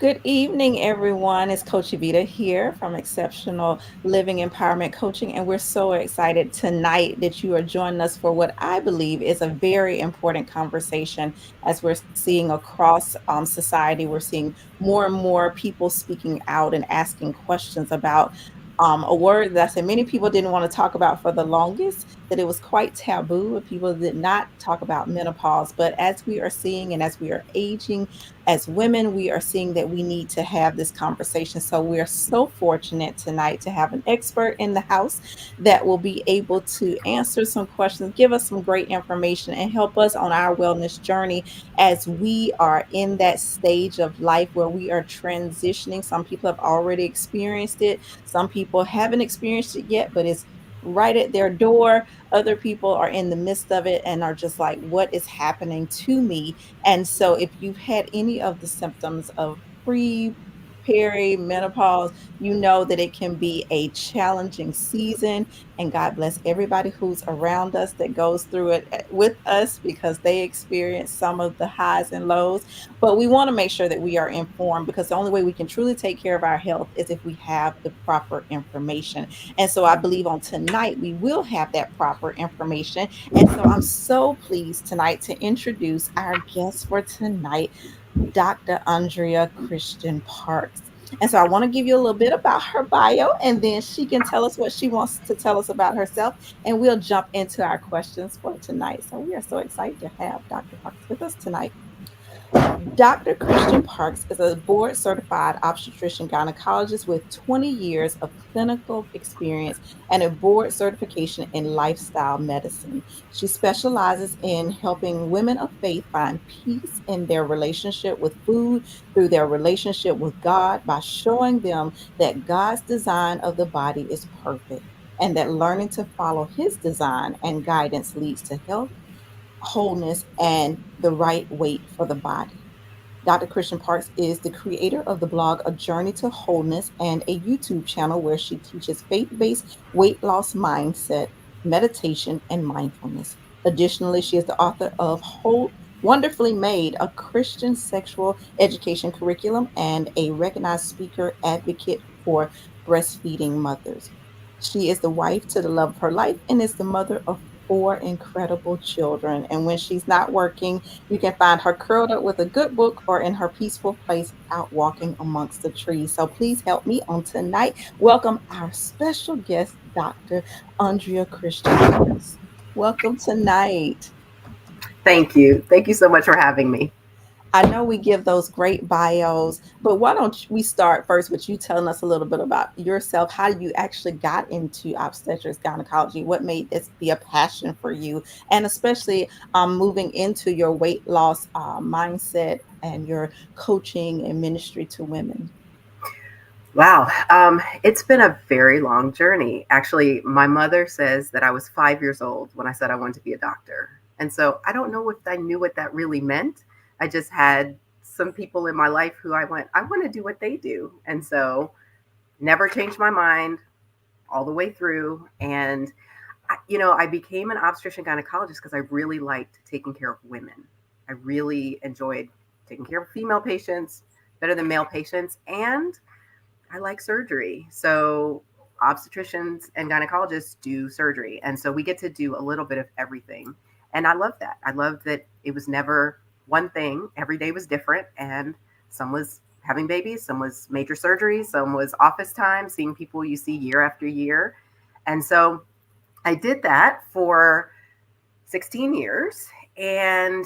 Good evening, everyone. It's Coach Evita here from Exceptional Living Empowerment Coaching, and we're so excited tonight that you are joining us for what I believe is a very important conversation as we're seeing across society. We're seeing more and more people speaking out and asking questions about a word that I said many people didn't want to talk about for the longest, that it was quite taboo. People did not talk about menopause. But as we are seeing and as we are aging, as women, we are seeing that we need to have this conversation. So we are so fortunate tonight to have an expert in the house that will be able to answer some questions, give us some great information, and help us on our wellness journey as we are in that stage of life where we are transitioning. Some people have already experienced it, some people haven't experienced it yet, but it's right at their door. Other people are in the midst of it and are just like, what is happening to me? And so, if you've had any of the symptoms of pre, menopause, you know that it can be a challenging season. And God bless everybody who's around us that goes through it with us because they experience some of the highs and lows. But we want to make sure that we are informed because the only way we can truly take care of our health is if we have the proper information. And so, I believe on tonight we will have that proper information, and so I'm so pleased tonight to introduce our guest for tonight, Dr. Andrea Christian Parks. And so I want to give you a little bit about her bio, and then she can tell us what she wants to tell us about herself, and we'll jump into our questions for tonight. So we are so excited to have Dr. Parks with us tonight. Dr. Christian Parks is a board certified obstetrician gynecologist with 20 years of clinical experience and a board certification in lifestyle medicine. She specializes in helping women of faith find peace in their relationship with food through their relationship with God by showing them that God's design of the body is perfect and that learning to follow his design and guidance leads to health, wholeness, and the right weight for the body. Dr. Christian Parks is the creator of the blog A Journey to Wholeness and a YouTube channel where she teaches faith based weight loss mindset, meditation, and mindfulness. Additionally, she is the author of Wonderfully Made, a Christian sexual education curriculum, and a recognized speaker advocate for breastfeeding mothers. She is the wife to the love of her life and is the mother of four incredible children. And when she's not working, you can find her curled up with a good book or in her peaceful place out walking amongst the trees. So please help me on tonight. Welcome our special guest, Dr. Andrea Christian Parks. Welcome tonight. Thank you. Thank you so much for having me. I know we give those great bios, but why don't we start first with you telling us a little bit about yourself, how you actually got into obstetrics gynecology, what made this be a passion for you, and especially moving into your weight loss mindset and your coaching and ministry to women. Wow. It's been a very long journey. Actually, my mother says that I was 5 years old when I said I wanted to be a doctor. And so I don't know if I knew what that really meant. I just had some people in my life who I want to do what they do. And so never changed my mind all the way through. And, I became an obstetrician gynecologist because I really liked taking care of women. I really enjoyed taking care of female patients better than male patients. And I like surgery. So obstetricians and gynecologists do surgery. And so we get to do a little bit of everything. And I love that. I love that it was never one thing. Every day was different. And some was having babies, some was major surgery, some was office time, seeing people you see year after year. And so I did that for 16 years. And,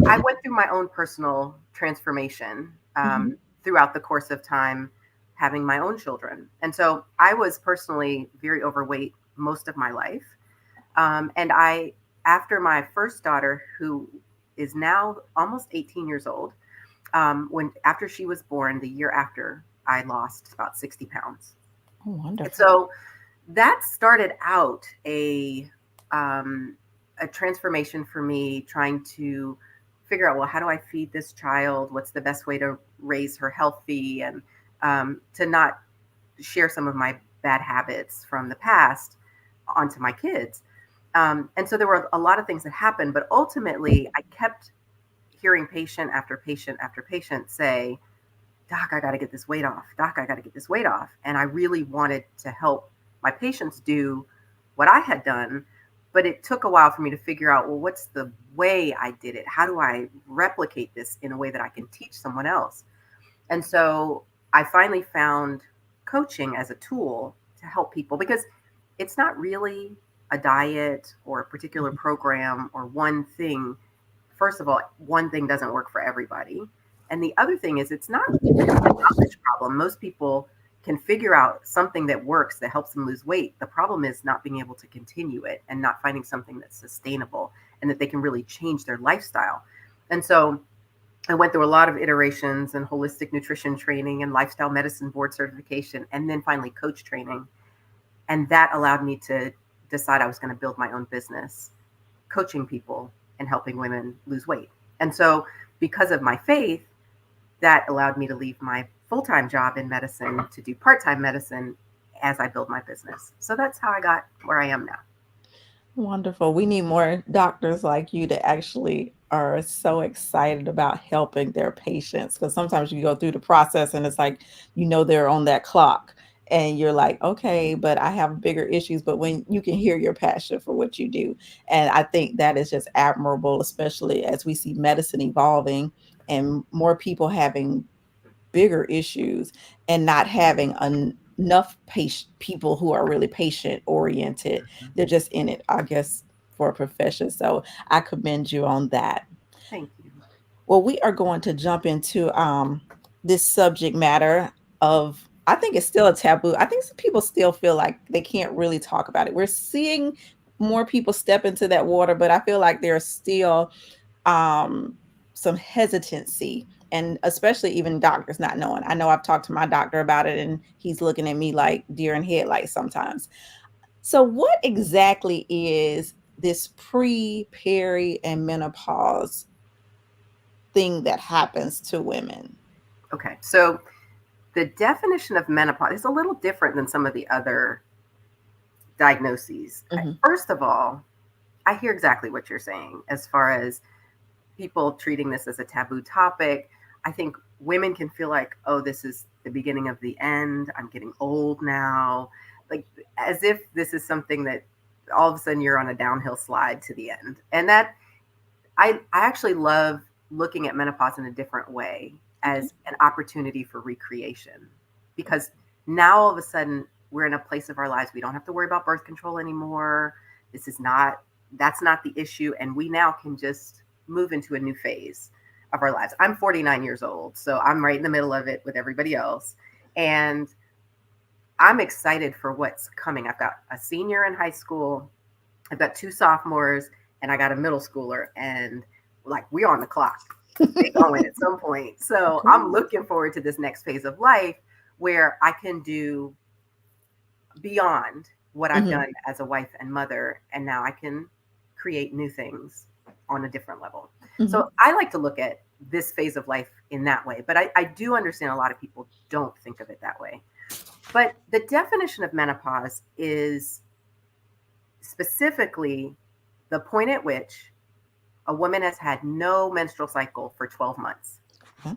I went through my own personal transformation Hmm. throughout the course of time having my own children. And so I was personally very overweight most of my life. After my first daughter, who is now almost 18 years old, after she was born, the year after, I lost about 60 pounds. Oh, And wonderful. so that started out um, a transformation for me, trying to figure out, well, how do I feed this child? What's the best way to raise her healthy, and to not share some of my bad habits from the past onto my kids. And so there were a lot of things that happened, but ultimately I kept hearing patient after patient after patient say, Doc, I got to get this weight off. Doc, I got to get this weight off. And I really wanted to help my patients do what I had done. But it took a while for me to figure out, well, what's the way I did it? How do I replicate this in a way that I can teach someone else? And so I finally found coaching as a tool to help people, because it's not really a diet or a particular Mhm. program or one thing. First of all, one thing doesn't work for everybody. And the other thing is, it's not really a knowledge problem. Most people can figure out something that works that helps them lose weight. The problem is not being able to continue it and not finding something that's sustainable and that they can really change their lifestyle. And so I went through a lot of iterations and holistic nutrition training and lifestyle medicine board certification, and then finally coach training. And that allowed me to decide I was going to build my own business, coaching people and helping women lose weight. And so, because of my faith, that allowed me to leave my full time job in medicine to do part time medicine as I build my business. So that's how I got where I am now. Wonderful. We need more doctors like you that actually are so excited about helping their patients, because sometimes you go through the process and it's like, they're on that clock and you're like, okay, but I have bigger issues. But when you can hear your passion for what you do, and I think that is just admirable, especially as we see medicine evolving and more people having bigger issues and not having enough people who are really patient oriented. They're just in it, I guess, for a profession. So I commend you on that. Thank you. Well, we are going to jump into this subject matter of, I think it's still a taboo. I think some people still feel like they can't really talk about it. We're seeing more people step into that water, but I feel like there's still um, some hesitancy, and especially even doctors not knowing. I know I've talked to my doctor about it, and he's looking at me like deer in headlights sometimes. So, what exactly is this pre, peri, and menopause thing that happens to women? Okay. So the definition of menopause is a little different than some of the other diagnoses. Hmm. First of all, I hear exactly what you're saying as far as people treating this as a taboo topic. I think women can feel like, oh, this is the beginning of the end. I'm getting old now. Like, as if this is something that all of a sudden you're on a downhill slide to the end. And that, I actually love looking at menopause in a different way, Okay. as an opportunity for recreation. Because now all of a sudden we're in a place of our lives, we don't have to worry about birth control anymore. This is not, that's not the issue. And we now can just move into a new phase of our lives. I'm 49 years old, so I'm right in the middle of it with everybody else. And I'm excited for what's coming. I've got a senior in high school, I've got two sophomores, and I got a middle schooler. And like, we're on the clock. They going at some point. So I'm Okay. looking forward to this next phase of life where I can do beyond what I've Hmm. done as a wife and mother. And now I can create new things on a different level. Hmm. So I like to look at this phase of life in that way. But I do understand a lot of people don't think of it that way. But the definition of menopause is specifically the point at which a woman has had no menstrual cycle for 12 months. Okay.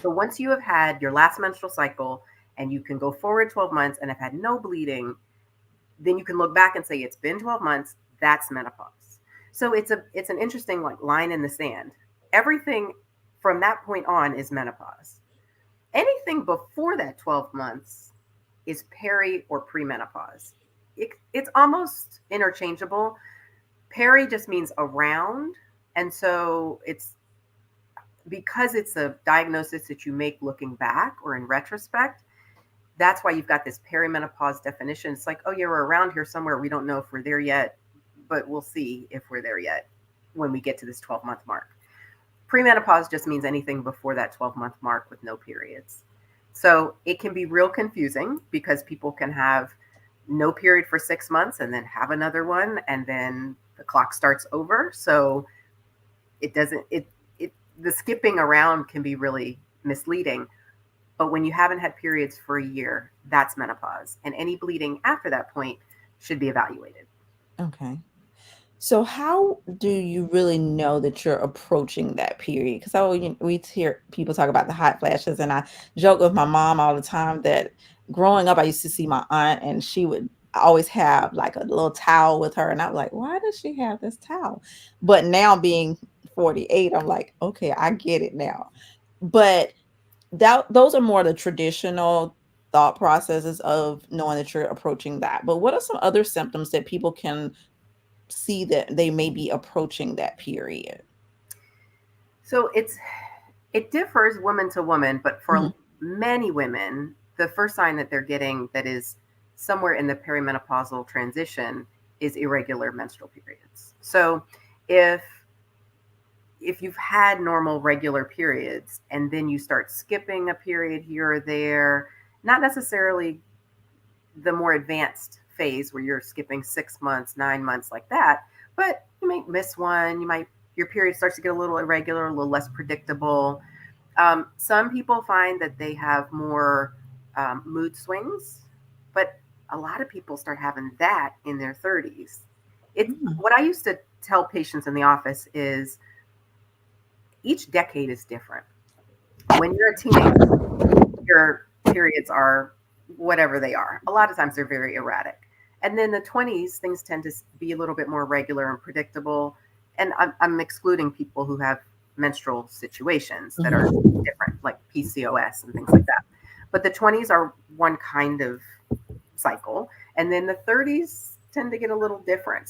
So once you have had your last menstrual cycle and you can go forward 12 months and have had no bleeding, then you can look back and say it's been 12 months, that's menopause. So it's an interesting, like, line in the sand. Everything from that point on is menopause. Anything before that 12 months is peri or premenopause. It's almost interchangeable. Peri just means around, and so it's because it's a diagnosis that you make looking back or in retrospect. That's why you've got this perimenopause definition. It's like, oh yeah, we're around here somewhere. We don't know if we're there yet, but we'll see if we're there yet when we get to this 12-month mark. Premenopause just means anything before that 12-month mark with no periods. So it can be real confusing because people can have no period for 6 months and then have another one, and then the clock starts over. So it doesn't, the skipping around can be really misleading. But when you haven't had periods for a year, that's menopause. And any bleeding after that point should be evaluated. Okay. So how do you really know that you're approaching that period? Because we hear people talk about the hot flashes, and I joke with my mom all the time that growing up, I used to see my aunt, and she would always have like a little towel with her, and I was like, why does she have this towel? But now being 48, I'm like, okay, I get it now. But those are more the traditional thought processes of knowing that you're approaching that. But what are some other symptoms that people can see that they may be approaching that period? So it differs woman to woman, but Mhm. for many women, the first sign that they're getting that is somewhere in the perimenopausal transition is irregular menstrual periods. So if if you've had normal regular periods and then you start skipping a period here or there, not necessarily the more advanced phase where you're skipping 6 months, 9 months like that, but you might miss one. You might your period starts to get a little irregular, a little less predictable. Some people find that they have more mood swings, but a lot of people start having that in their 30s. It's Mm. what I used to tell patients in the office is each decade is different. When you're a teenager, your periods are whatever they are. A lot of times they're very erratic. And then the 20s, things tend to be a little bit more regular and predictable. And I'm excluding people who have menstrual situations that are Mhm. different, like PCOS and things like that. But the 20s are one kind of cycle. And then the 30s tend to get a little different.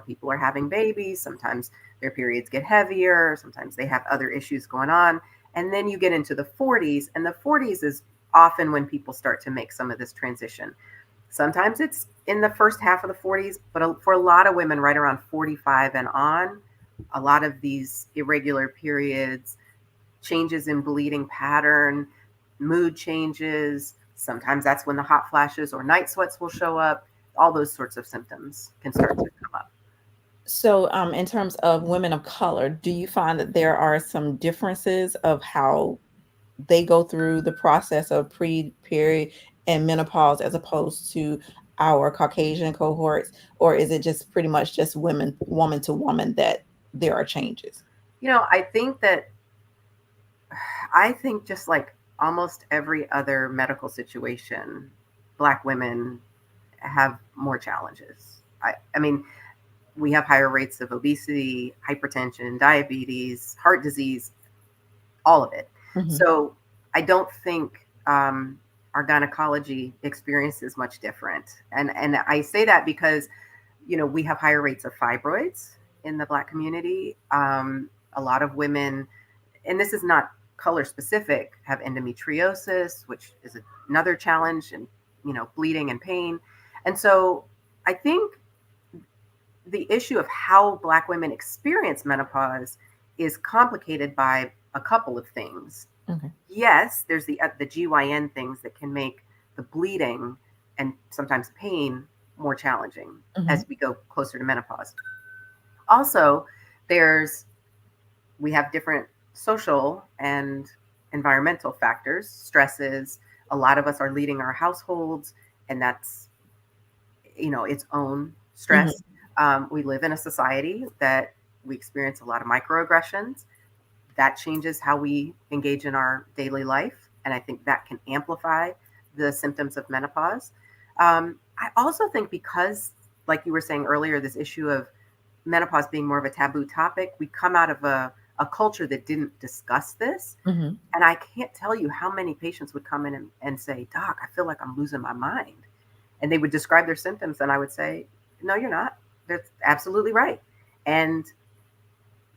People are having babies. Sometimes their periods get heavier. Sometimes they have other issues going on. And then you get into the 40s, and the 40s is often when people start to make some of this transition. Sometimes it's in the first half of the 40s, but for a lot of women, right around 45 and on, a lot of these irregular periods, changes in bleeding pattern, mood changes. Sometimes that's when the hot flashes or night sweats will show up. All those sorts of symptoms can start to come up. So, in terms of women of color, do you find that there are some differences of how they go through the process of period and menopause as opposed to our Caucasian cohorts, or is it just pretty much just woman to woman that there are changes? I think just like almost every other medical situation, Black women have more challenges. I mean, we have higher rates of obesity, hypertension, diabetes, heart disease, all of it. Mhm. So I don't think our gynecology experience is much different. And I say that because we have higher rates of fibroids in the Black community. A lot of women, and this is not color specific, have endometriosis, which is another challenge, and bleeding and pain. And so I think the issue of how Black women experience menopause is complicated by a couple of things. Okay. Yes, there's the GYN things that can make the bleeding and sometimes pain more challenging Mhm. as we go closer to menopause. Also, there's we have different social and environmental factors, stresses. A lot of us are leading our households, and that's its own Mhm. stress. We live in a society that we experience a lot of microaggressions. That changes how we engage in our daily life, and I think that can amplify the symptoms of menopause. I also think because, like you were saying earlier, this issue of menopause being more of a taboo topic, we come out of a culture that didn't discuss this. Mhm. And I can't tell you how many patients would come in and say, Doc, I feel like I'm losing my mind. And they would describe their symptoms, and I would say, no, you're not. That's absolutely right. And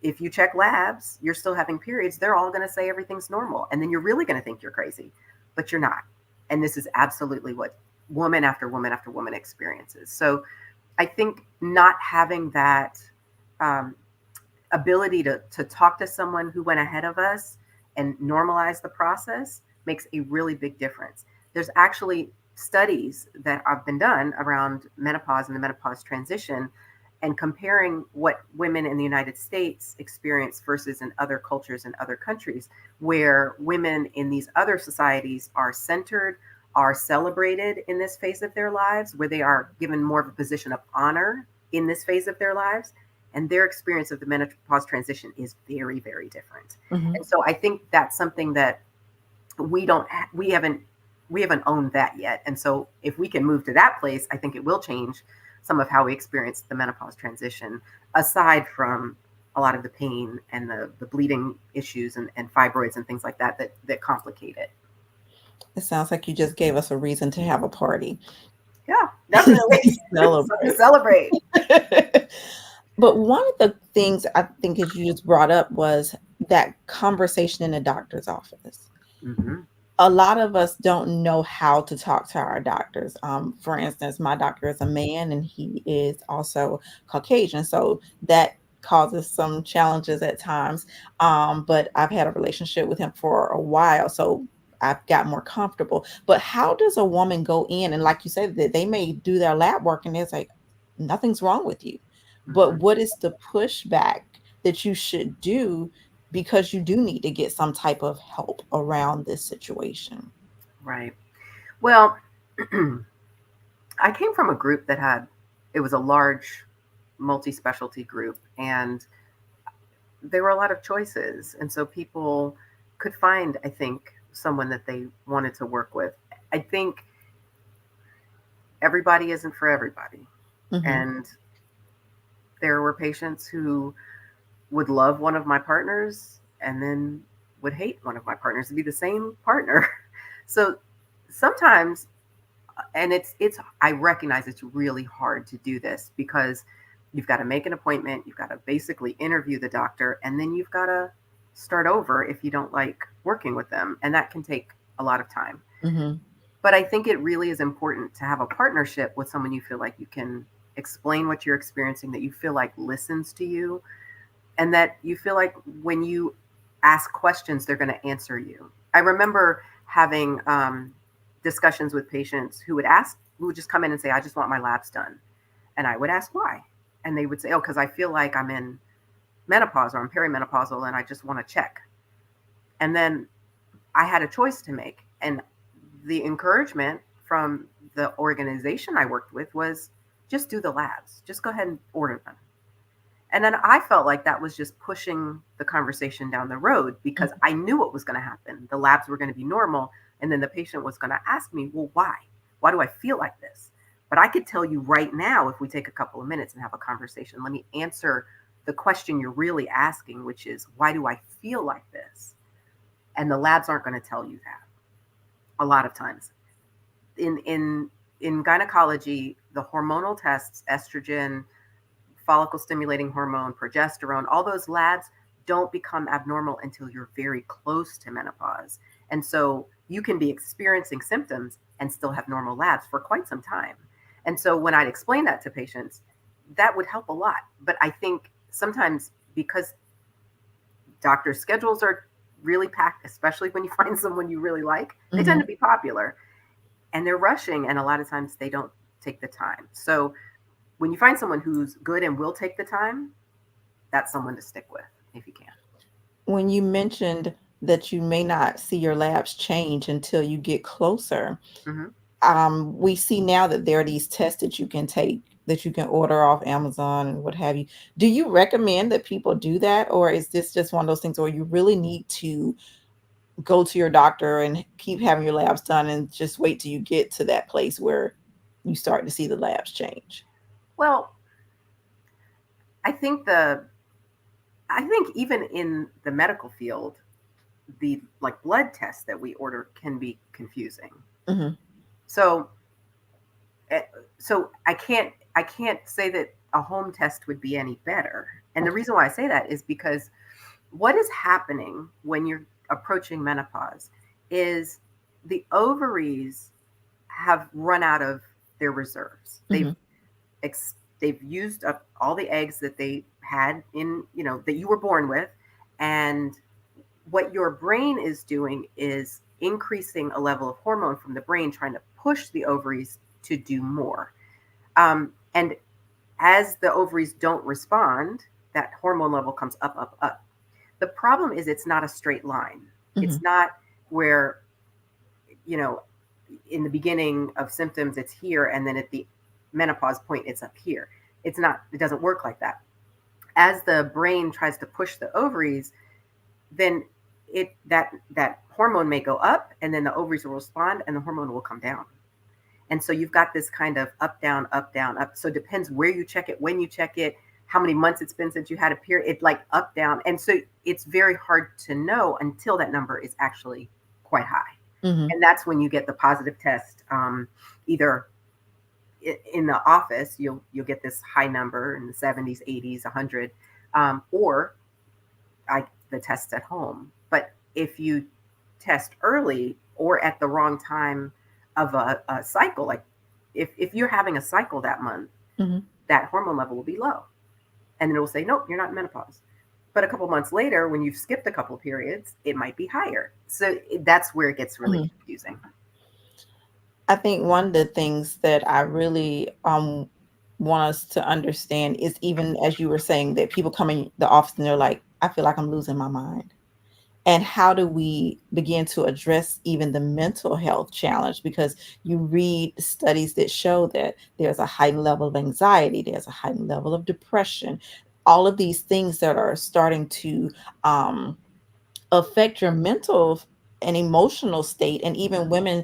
if you check labs, you're still having periods, they're all going to say everything's normal. And then you're really going to think you're crazy, but you're not. And this is absolutely what woman after woman after woman experiences. So I think not having that um, ability to talk to someone who went ahead of us and normalize the process makes a really big difference. There's actually studies that have been done around menopause and the menopause transition and comparing what women in the United States experience versus in other cultures and other countries, where women in these other societies are centered, are celebrated in this phase of their lives, where they are given more of a position of honor in this phase of their lives. and their experience of the menopause transition is very, very different. Hmm. And so I think that's something that we don't we haven't owned that yet. And so if we can move to that place, I think it will change some of how we experience the menopause transition, aside from a lot of the pain and the bleeding issues and fibroids and things like that that complicate it. It sounds like you just gave us a reason to have a party. Yeah, definitely. Something to Celebrate. celebrate. But one of the things I think is you just brought up was that conversation in the doctor's office. Hmm. A lot of us don't know how to talk to our doctors. For instance, my doctor is a man and he is also Caucasian. So that causes some challenges at times. But I've had a relationship with him for a while. So I've got more comfortable. But how does a woman go in and, like you said, that they may do their lab work and it's like, nothing's wrong with you. But Hmm. what is the pushback that you should do because you do need to get some type of help around this situation? Right. Well, I came from a group that had, it was a large multi-specialty group, and there were a lot of choices. And so people could find, I think, someone that they wanted to work with. I think everybody isn't for everybody. Mhm, And there were patients who would love one of my partners and then would hate one of my partners to be the same partner. So sometimes, and it's I recognize it's really hard to do this because you've got to make an appointment, you've got to basically interview the doctor, and then you've got to start over if you don't like working with them, and that can take a lot of time. mhm, But I think it really is important to have a partnership with someone you feel like you can explain what you're experiencing, that you feel like listens to you, and that you feel like when you ask questions, they're going to answer you. I remember having discussions with patients who would just come in and say, I just want my labs done. And I would ask why. And they would say, oh, because I feel like I'm in menopause or I'm perimenopausal and I just want to check. And then I had a choice to make. And the encouragement from the organization I worked with was just do the labs, just go ahead and order them. And then I felt like that was just pushing the conversation down the road because mhm, I knew what was going to happen. The labs were going to be normal. And then the patient was going to ask me, well, why? Why do I feel like this? But I could tell you right now, if we take a couple of minutes and have a conversation, let me answer the question you're really asking, which is, why do I feel like this? And the labs aren't going to tell you that a lot of times. In gynecology, the hormonal tests, estrogen, follicle stimulating hormone, progesterone, all those labs don't become abnormal until you're very close to menopause. And so you can be experiencing symptoms and still have normal labs for quite some time. And so when I'd explain that to patients, that would help a lot. But I think sometimes because doctors' schedules are really packed, especially when you find someone you really like, they tend mhm. to be popular and they're rushing. And a lot of times they don't take the time. So when you find someone who's good and will take the time, that's someone to stick with if you can. When you mentioned that you may not see your labs change until you get closer, Hmm. we see now that there are these tests that you can take, that you can order off Amazon and what have you. Do you recommend that people do that, or is this just one of those things where you really need to go to your doctor and keep having your labs done and just wait till you get to that place where you start to see the labs change? Well, I think the I think even in the medical field, the like blood tests that we order can be confusing. Mhm, So eh, so I can't say that a home test would be any better. And the okay. reason why I say that is because what is happening when you're approaching menopause is the ovaries have run out of their reserves. Mhm, They've used up all the eggs that they had in, that you were born with, and what your brain is doing is increasing a level of hormone from the brain trying to push the ovaries to do more. And as the ovaries don't respond, that hormone level comes up, up, up. The problem is it's not a straight line. It's mhm, not where, you know, in the beginning of symptoms, it's here, and then at the menopause point, it's up here. It's not, it doesn't work like that. As the brain tries to push the ovaries, then that hormone may go up, and then the ovaries will respond, and the hormone will come down. And so you've got this kind of up, down, up, down, up. So it depends where you check it, when you check it, how many months it's been since you had a period. It like up, down. And so it's very hard to know until that number is actually quite high. Mm-hmm. And that's when you get the positive test. Either in the office, you'll get this high number in the 70s, 80s, 100, or the tests at home. But if you test early or at the wrong time of a cycle, like if you're having a cycle that month, Mm-hmm. that hormone level will be low. And then it will say, nope, you're not in menopause. But a couple months later, when you've skipped a couple of periods, it might be higher. So that's where it gets really Mm-hmm. confusing. I think one of the things that I really want us to understand is, even as you were saying, that people come in the office and they're like, I feel like I'm losing my mind. And how do we begin to address even the mental health challenge? Because you read studies that show that there's a heightened level of anxiety, there's a heightened level of depression, all of these things that are starting to um, affect your mental and emotional state, and even women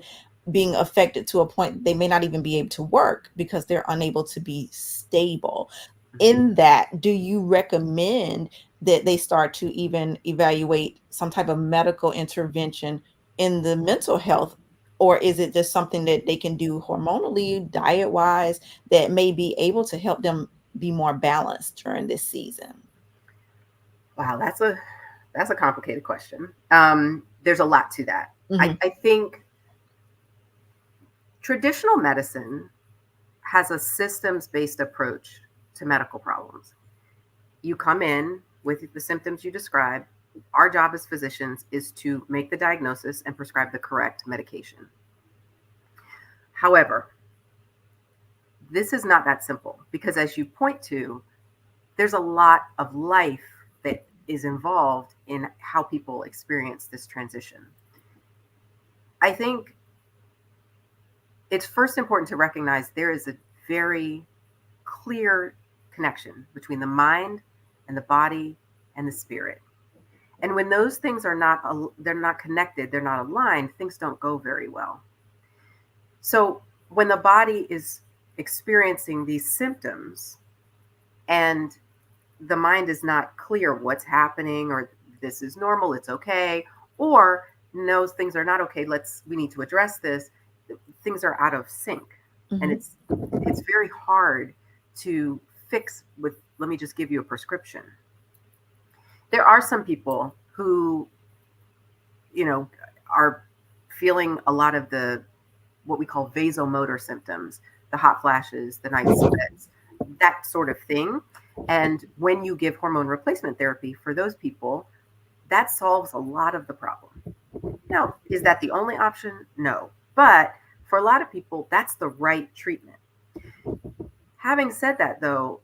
being affected to a point they may not even be able to work because they're unable to be stable. Mhm. In that, do you recommend that they start to even evaluate some type of medical intervention in the mental health, or is it just something that they can do hormonally, diet wise, that may be able to help them be more balanced during this season? Wow, that's a complicated question. There's a lot to that. I, Hmm. I think traditional medicine has a systems based approach to medical problems. You come in with the symptoms you describe. Our job as physicians is to make the diagnosis and prescribe the correct medication. However, this is not that simple because, as you point to, there's a lot of life that is involved in how people experience this transition. I think it's first important to recognize there is a very clear connection between the mind and the body and the spirit. And when those things are not they're not connected, they're not aligned, things don't go very well. So when the body is experiencing these symptoms and the mind is not clear what's happening, or this is normal, it's okay, or no, things are not okay, we need to address this, things are out of sync. And Hmm. it's very hard to fix with, let me just give you a prescription. There are some people who, you know, are feeling a lot of the what we call vasomotor symptoms, the hot flashes, the night sweats, that sort of thing. And when you give hormone replacement therapy for those people, that solves a lot of the problem. Now, is that the only option? No. But for a lot of people, that's the right treatment. Having said that, though,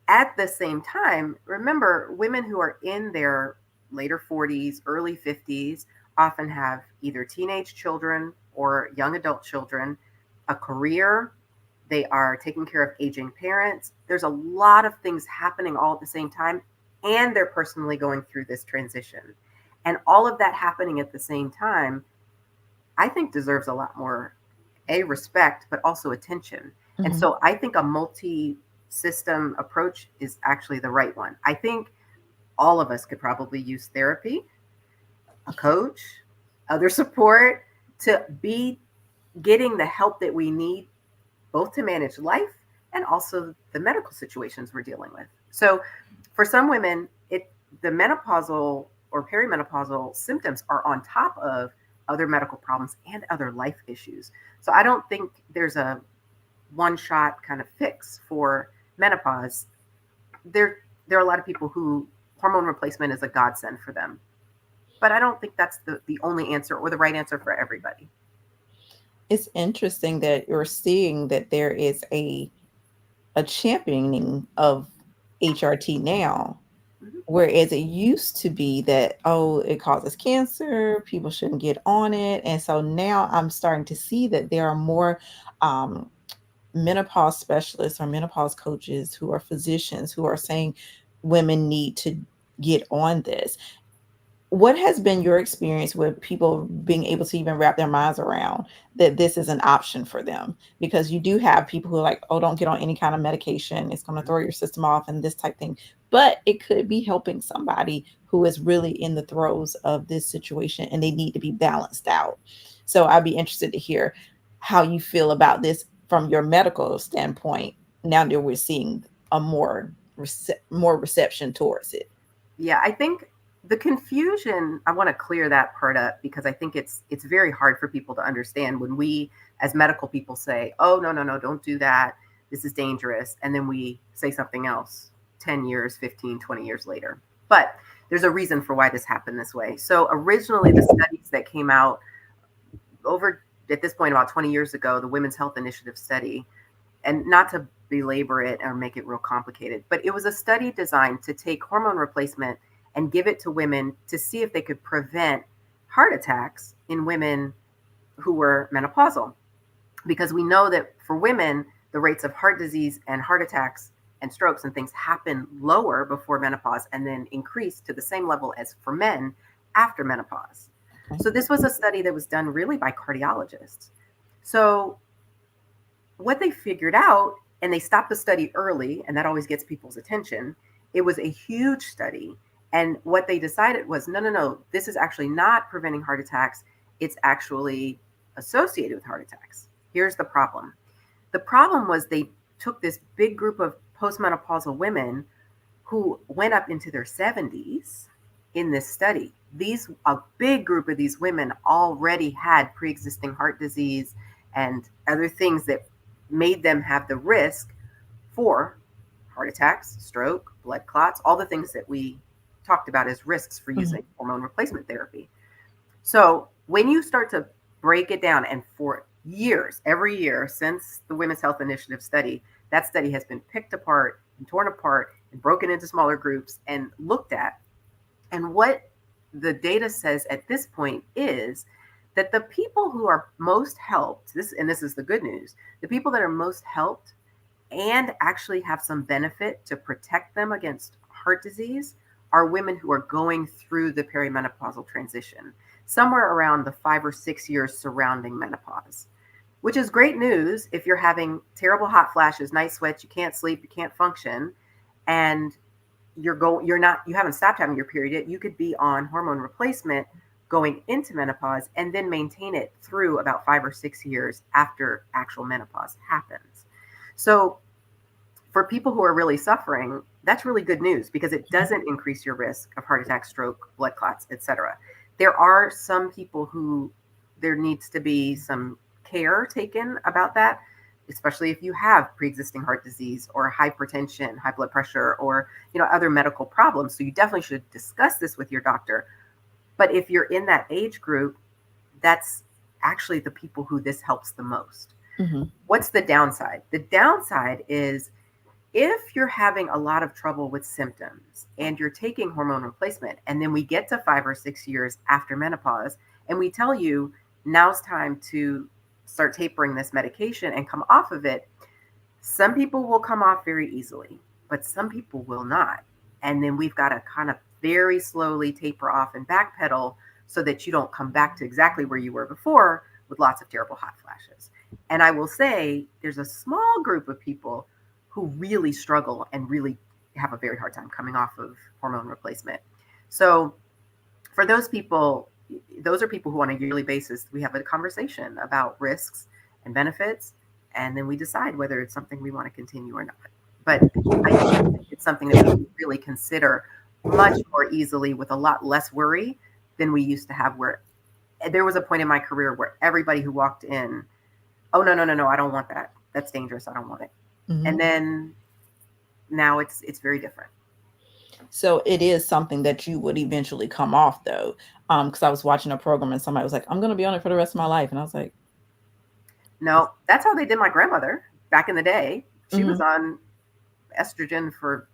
at the same time, remember, women who are in their later 40s, early 50s often have either teenage children or young adult children, a career, they are taking care of aging parents. There's a lot of things happening all at the same time, and they're personally going through this transition. And all of that happening at the same time, I think deserves a lot more respect, but also attention. And Hmm. so I think a multi system approach is actually the right one. I think all of us could probably use therapy, a coach, other support to be getting the help that we need, both to manage life and also the medical situations we're dealing with. So for some women, the menopausal or perimenopausal symptoms are on top of other medical problems and other life issues. So I don't think there's a one shot kind of fix for menopause. There are a lot of people who hormone replacement is a godsend for them. But I don't think that's the only answer or the right answer for everybody. It's interesting that you're seeing that there is a championing of HRT now, Mhm. whereas it used to be that, oh, it causes cancer, people shouldn't get on it. And so now I'm starting to see that there are more menopause specialists or menopause coaches who are physicians who are saying, women need to get on this. What has been your experience with people being able to even wrap their minds around that this is an option for them? Because you do have people who are like, oh, don't get on any kind of medication, it's going to throw your system off and this type thing. But it could be helping somebody who is really in the throes of this situation and they need to be balanced out. So I'd be interested to hear how you feel about this from your medical standpoint now that we're seeing a more reception towards it. Yeah, I think the confusion, I want to clear that part up because I think it's very hard for people to understand when we as medical people say, "Oh, no, no, no, don't do that. This is dangerous." And then we say something else 10 years, 15, 20 years later. But there's a reason for why this happened this way. So originally the studies that came out over at this point about 20 years ago, the Women's Health Initiative study, and not to belabor it or make it real complicated, but it was a study designed to take hormone replacement and give it to women to see if they could prevent heart attacks in women who were menopausal. Because we know that for women, the rates of heart disease and heart attacks and strokes and things happen lower before menopause and then increase to the same level as for men after menopause. Okay. So this was a study that was done really by cardiologists. So what they figured out, and they stopped the study early, and that always gets people's attention. It was a huge study. And what they decided was no, no, no, this is actually not preventing heart attacks. It's actually associated with heart attacks. Here's the problem. The problem was they took this big group of postmenopausal women who went up into their 70s in this study. A big group of these women already had pre-existing heart disease and other things that made them have the risk for heart attacks, stroke, blood clots, all the things that we talked about as risks for Mhm. using hormone replacement therapy. So when you start to break it down, and for years, every year since the Women's Health Initiative study, that study has been picked apart and torn apart and broken into smaller groups and looked at. And what the data says at this point is that the people who are most helped, this is the good news, the people that are most helped and actually have some benefit to protect them against heart disease are women who are going through the perimenopausal transition, somewhere around the 5 or 6 years surrounding menopause, which is great news if you're having terrible hot flashes, night sweats, you can't sleep, you can't function, and you haven't stopped having your period yet. You could be on hormone replacement going into menopause and then maintain it through about 5 or 6 years after actual menopause happens. So for people who are really suffering, that's really good news because it doesn't increase your risk of heart attack, stroke, blood clots, etc. There are some people who there needs to be some care taken about that, especially if you have pre-existing heart disease or hypertension, high blood pressure, or other medical problems. So you definitely should discuss this with your doctor. But if you're in that age group, that's actually the people who this helps the most. Mhm. What's the downside? The downside is if you're having a lot of trouble with symptoms and you're taking hormone replacement, and then we get to 5 or 6 years after menopause, and we tell you now's time to start tapering this medication and come off of it, some people will come off very easily, but some people will not. And then we've got to kind of very slowly taper off and backpedal so that you don't come back to exactly where you were before with lots of terrible hot flashes. And I will say there's a small group of people who really struggle and really have a very hard time coming off of hormone replacement. So for those are people who on a yearly basis, we have a conversation about risks and benefits, and then we decide whether it's something we want to continue or not. But I think it's something that we can really consider much more easily with a lot less worry than we used to have, where there was a point in my career where everybody who walked in, oh, no, no, no, no, I don't want that. That's dangerous. I don't want it. And Mhm. then now it's very different. So it is something that you would eventually come off though. Because I was watching a program and somebody was like, I'm gonna be on it for the rest of my life. And I was like, No, that's how they did my grandmother back in the day. She was mhm. on estrogen for,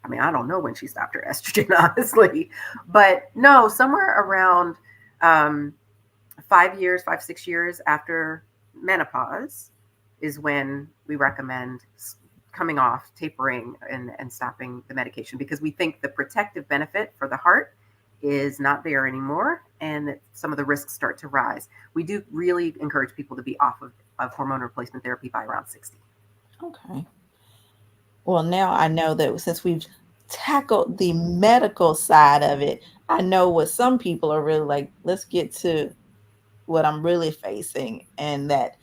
I mean, I don't know when she stopped her estrogen, honestly, but no, somewhere around 5 years, 5, 6 years after menopause is when we recommend coming off, tapering, and stopping the medication because we think the protective benefit for the heart is not there anymore and that some of the risks start to rise. We do really encourage people to be off of hormone replacement therapy by around 60. Okay. Well, now I know that since we've tackled the medical side of it, I know what some people are really like, let's get to what I'm really facing, and that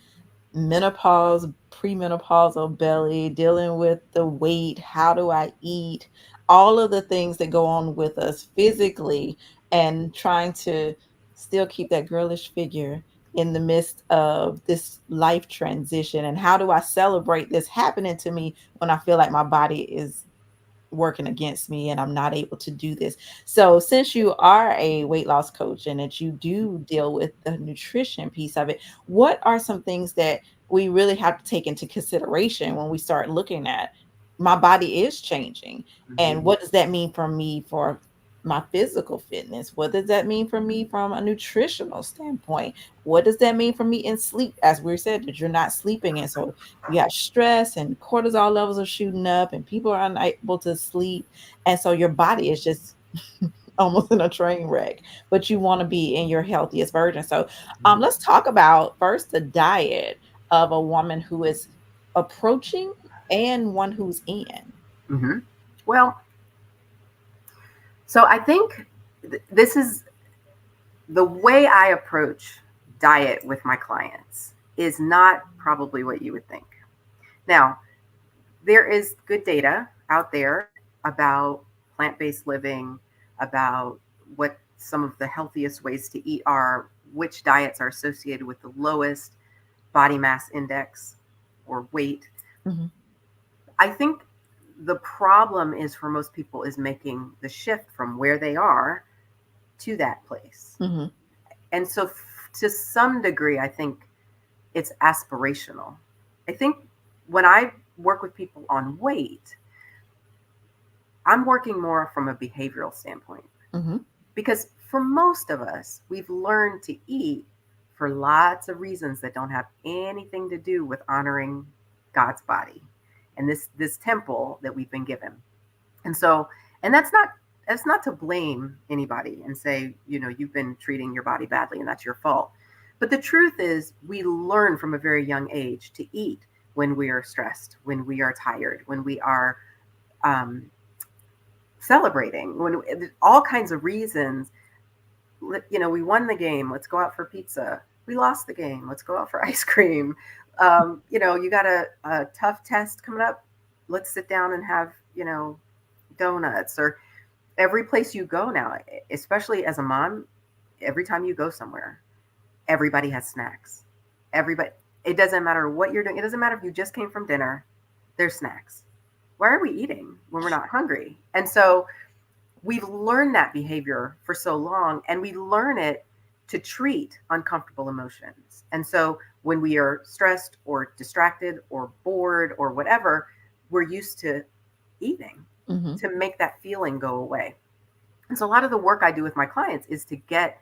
menopause, premenopausal belly, dealing with the weight, how do I eat, all of the things that go on with us physically, and trying to still keep that girlish figure in the midst of this life transition. And how do I celebrate this happening to me when I feel like my body is working against me and I'm not able to do this. So, since you are a weight loss coach and that you do deal with the nutrition piece of it, what are some things that we really have to take into consideration when we start looking at my body is changing? Mm-hmm. And what does that mean for me for my physical fitness? What does that mean for me from a nutritional standpoint? What does that mean for me in sleep? As we said, that you're not sleeping. And so you got stress and cortisol levels are shooting up and people are unable to sleep. And so your body is just almost in a train wreck, but you want to be in your healthiest version. So let's talk about first the diet of a woman who is approaching and one who's in. Mm-hmm. Well, so I think this is the way I approach diet with my clients is not probably what you would think. Now, there is good data out there about plant based living, about what some of the healthiest ways to eat are, which diets are associated with the lowest body mass index or weight. Mhm, I think the problem is for most people is making the shift from where they are to that place. mhm, And so, to some degree, I think it's aspirational. I think when I work with people on weight, I'm working more from a behavioral standpoint mhm, because for most of us, we've learned to eat for lots of reasons that don't have anything to do with honoring God's body and this temple that we've been given. And so, and that's not to blame anybody and say, you've been treating your body badly and that's your fault. But the truth is, we learn from a very young age to eat when we are stressed, when we are tired, when we are um, celebrating, when all kinds of reasons. We won the game. Let's go out for pizza. We lost the game. Let's go out for ice cream. You got a tough test coming up. Let's sit down and have donuts. Or every place you go now, especially as a mom, every time you go somewhere, everybody has snacks. Everybody, it doesn't matter what you're doing. It doesn't matter if you just came from dinner, there's snacks. Why are we eating when we're not hungry? And so we've learned that behavior for so long, and we learn it to treat uncomfortable emotions. And so when we are stressed or distracted or bored or whatever, we're used to eating mhm, to make that feeling go away. And so a lot of the work I do with my clients is to get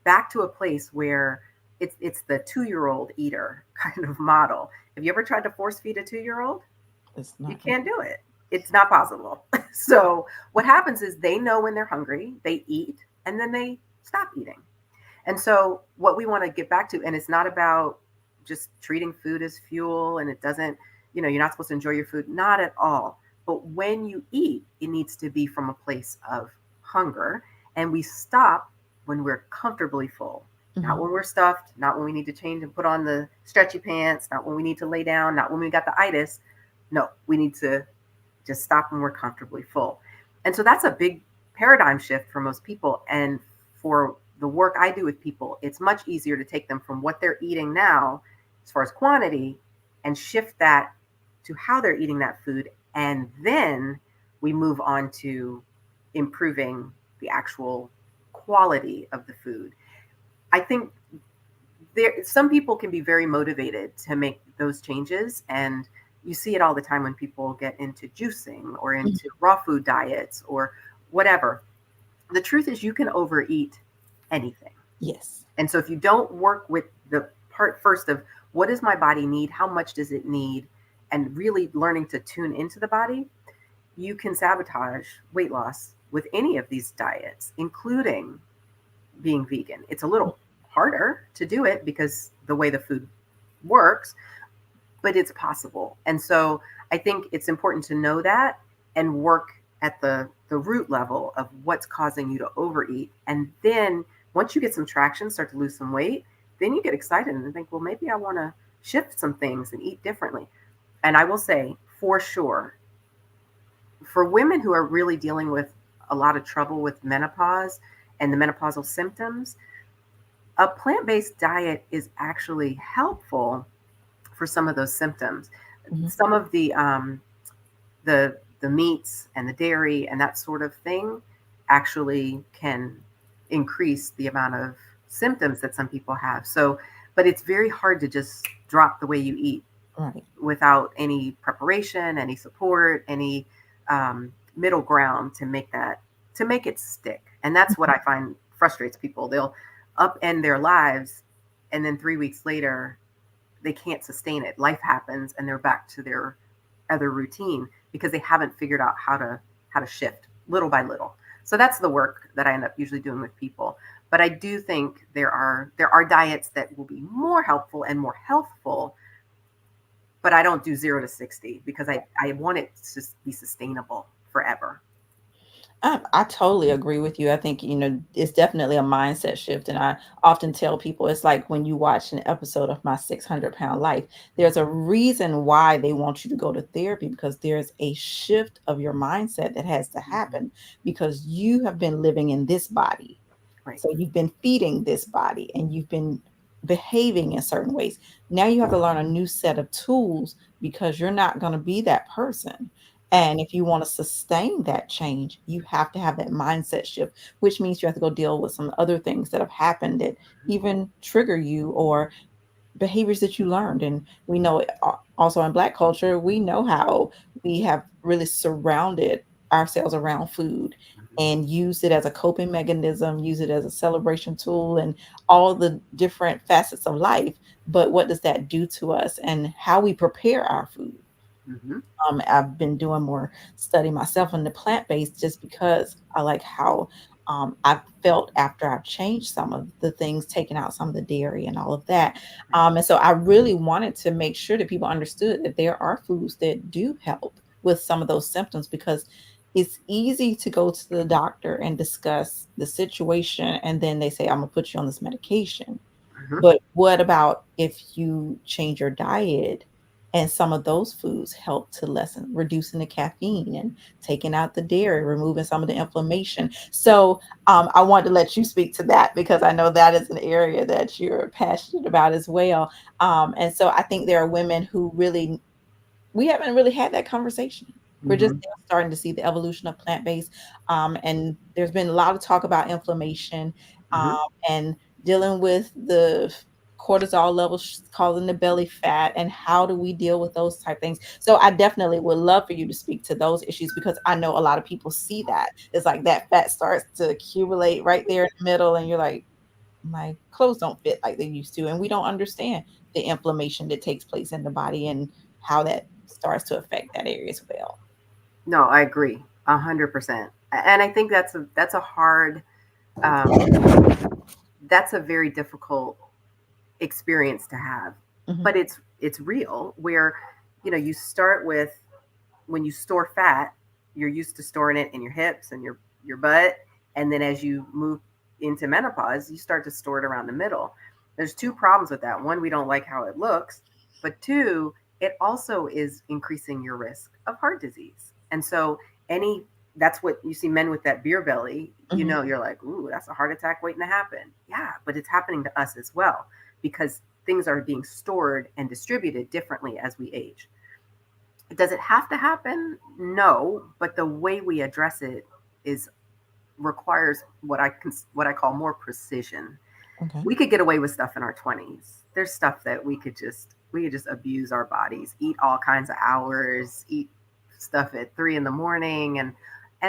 back to a place where it's the 2-year-old eater kind of model. Have you ever tried to force feed a 2-year-old? it's You not gonna. can't do it. It's not possible. So what happens is they know when they're hungry, they eat, and then they stop eating. And so what we want to get back to, and it's not about just treating food as fuel and it doesn't, you're not supposed to enjoy your food, not at all. But when you eat, it needs to be from a place of hunger. And we stop when we're comfortably full, not Mhm, when we're stuffed, not when we need to change and put on the stretchy pants, not when we need to lay down, not when we got the itis. No, we need to just stop when we're comfortably full. And so that's a big paradigm shift for most people. And for the work I do with people, it's much easier to take them from what they're eating now, as far as quantity, and shift that to how they're eating that food. And then we move on to improving the actual quality of the food. I think some people can be very motivated to make those changes, and you see it all the time when people get into juicing or mhm. into raw food diets or whatever. The truth is you can overeat anything. Yes. And so if you don't work with the part first of what does my body need, how much does it need, and really learning to tune into the body, you can sabotage weight loss with any of these diets, including being vegan. It's a little harder to do it because the way the food works, but it's possible. And so I think it's important to know that and work at the root level of what's causing you to overeat. And then once you get some traction, start to lose some weight, then you get excited and think, well, maybe I want to shift some things and eat differently. And I will say for sure, for women who are really dealing with a lot of trouble with menopause and the menopausal symptoms, a plant-based diet is actually helpful for some of those symptoms. Mhm. Some of the meats and the dairy and that sort of thing actually can increase the amount of symptoms that some people have. So, but it's very hard to just drop the way you eat Right. without any preparation, any support, any middle ground to make that to make it stick. And that's what I find frustrates people. They'll upend their lives, and then 3 weeks later, they can't sustain it. Life happens, and they're back to their other routine because they haven't figured out how to shift little by little. So that's the work that I end up usually doing with people. But I do think there are diets that will be more helpful and more healthful, but I don't do 0 to 60 because I want it to be sustainable forever. I totally agree with you. I think, it's definitely a mindset shift. And I often tell people it's like when you watch an episode of My 600-Pound Life, there's a reason why they want you to go to therapy because there's a shift of your mindset that has to Mm-hmm. happen because you have been living in this body. Right. So you've been feeding this body and you've been behaving in certain ways. Now you have to learn a new set of tools because you're not going to be that person. Right. And if you want to sustain that change, you have to have that mindset shift, which means you have to go deal with some other things that have happened that even trigger you or behaviors that you learned. And we know also in Black culture, we know how we have really surrounded ourselves around food Mm-hmm. and use it as a coping mechanism, use it as a celebration tool, and all the different facets of life. But what does that do to us and how we prepare our food? Mm-hmm. I've been doing more study myself in the plant based just because I like how I've felt after I've changed some of the things, taking out some of the dairy and all of that. Right. And so I really wanted to make sure that people understood that there are foods that do help with some of those symptoms because it's easy to go to the doctor and discuss the situation and then they say, I'm gonna put you on this medication. Mm-hmm. But what about if you change your diet and some of those foods help to lessen reducing the caffeine and taking out the dairy, removing some of the inflammation? So I wanted to let you speak to that because I know that is an area that you're passionate about as well. And so I think there are women who really we haven't really had that conversation. We're just Mm-hmm. now starting to see the evolution of plant-based, and there's been a lot of talk about inflammation, um, Mm-hmm. and dealing with the cortisol levels causing the belly fat, and how do we deal with those type things. So I definitely would love for you to speak to those issues because I know a lot of people see that. It's like that fat starts to accumulate right there in the middle, and you're like, my clothes don't fit like they used to. And we don't understand the inflammation that takes place in the body and how that starts to affect that area as well. No, I agree 100%. And I think that's a hard um, that's a very difficult experience to have, Mhm. but it's real. Where you start with when you store fat, you're used to storing it in your hips and your butt, and then as you move into menopause, you start to store it around the middle. There's two problems with that. One, we don't like how it looks, but two, it also is increasing your risk of heart disease. And so any that's what you see men with that beer belly, Mhm. you're like, ooh, that's a heart attack waiting to happen. Yeah, but it's happening to us as well because things are being stored and distributed differently as we age. Does it have to happen? No, but the way we address it is requires what I call more precision. Okay. We could get away with stuff in our 20s. There's stuff that we could just abuse our bodies, eat all kinds of hours, eat stuff at 3 in the morning, and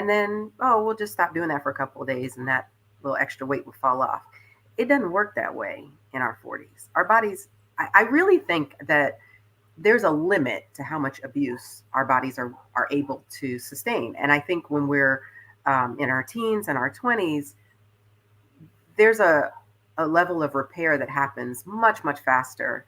then we'll just stop doing that for a couple of days, and that little extra weight will fall off. It doesn't work that way in our 40s. Our bodies, I really think that there's a limit to how much abuse our bodies are able to sustain. And I think when we're in our teens and our 20s, there's a level of repair that happens much, much faster.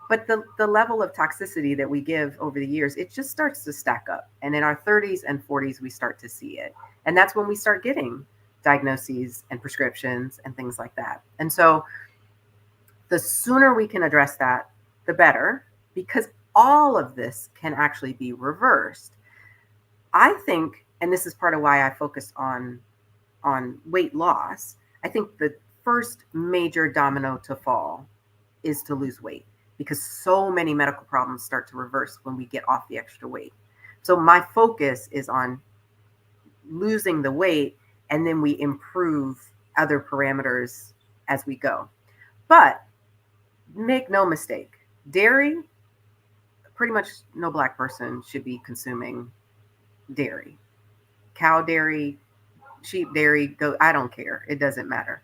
But the level of toxicity that we give over the years, it just starts to stack up. And in our 30s and 40s, we start to see it. And that's when we start getting diagnoses and prescriptions and things like that. And so the sooner we can address that, the better, because all of this can actually be reversed. I think, and this is part of why I focus on weight loss. I think the first major domino to fall is to lose weight, because so many medical problems start to reverse when we get off the extra weight. So my focus is on losing the weight, and then we improve other parameters as we go. But make no mistake, dairy, pretty much no Black person should be consuming dairy. Cow dairy, sheep dairy, go, I don't care. It doesn't matter.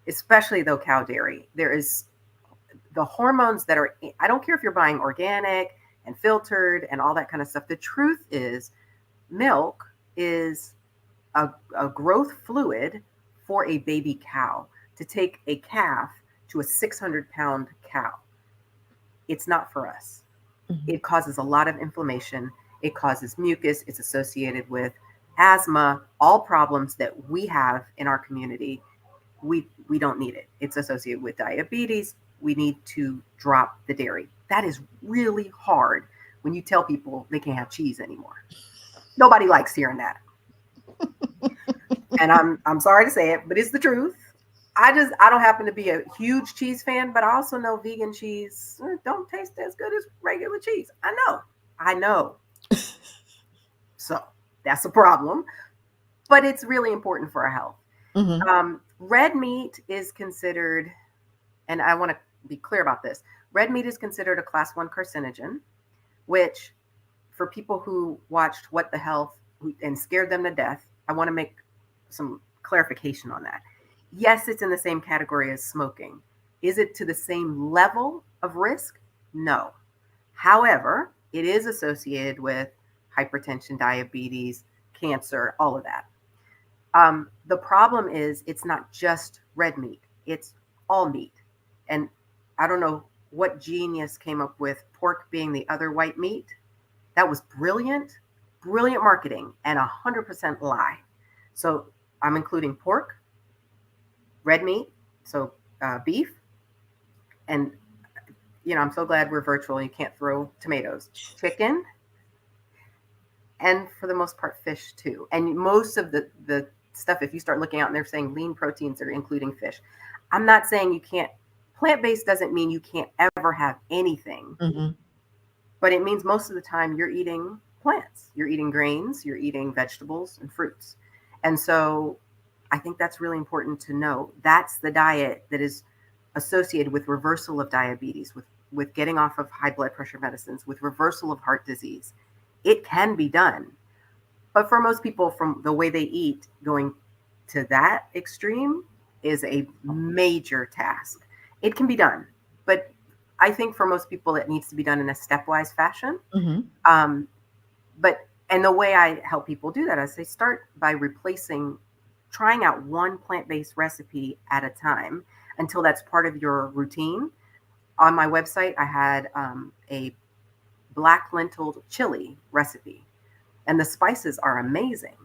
Especially though cow dairy. There is the hormones that are, I don't care if you're buying organic and filtered and all that kind of stuff. The truth is, milk is a growth fluid for a baby cow to take a calf to a 600-pound cow. It's not for us. Mhm. It causes a lot of inflammation. It causes mucus. It's associated with asthma, all problems that we have in our community. We don't need it. It's associated with diabetes. We need to drop the dairy. That is really hard when you tell people they can't have cheese anymore. Nobody likes hearing that. And I'm sorry to say it, but it's the truth. I don't happen to be a huge cheese fan, but I also know vegan cheese don't taste as good as regular cheese. I know. So that's a problem, but it's really important for our health. Mhm. Red meat is considered, and I want to be clear about this. Red meat is considered a class 1 carcinogen, which for people who watched What the Health and scared them to death, I want to make some clarification on that. Yes, it's in the same category as smoking. Is it to the same level of risk? No. However, it is associated with hypertension, diabetes, cancer, all of that. The problem is it's not just red meat, it's all meat. And I don't know what genius came up with pork being the other white meat. That was brilliant, brilliant marketing, and 100% lie. So I'm including pork, red meat, so beef, and I'm so glad we're virtual. You can't throw tomatoes, chicken, and for the most part, fish too. And most of the stuff, if you start looking out and they're saying lean proteins are including fish. I'm not saying you can't. Plant based doesn't mean you can't ever have anything, Mhm. but it means most of the time you're eating plants, you're eating grains, you're eating vegetables and fruits. And so I think that's really important to know. That's the diet that is associated with reversal of diabetes, with getting off of high blood pressure medicines, with reversal of heart disease. It can be done. But for most people, from the way they eat, going to that extreme is a major task. It can be done, but I think for most people, it needs to be done in a stepwise fashion. Mhm. Um, but and the way I help people do that is they start by trying out one plant-based recipe at a time until that's part of your routine. On my website, I had a black lentil chili recipe, and the spices are amazing.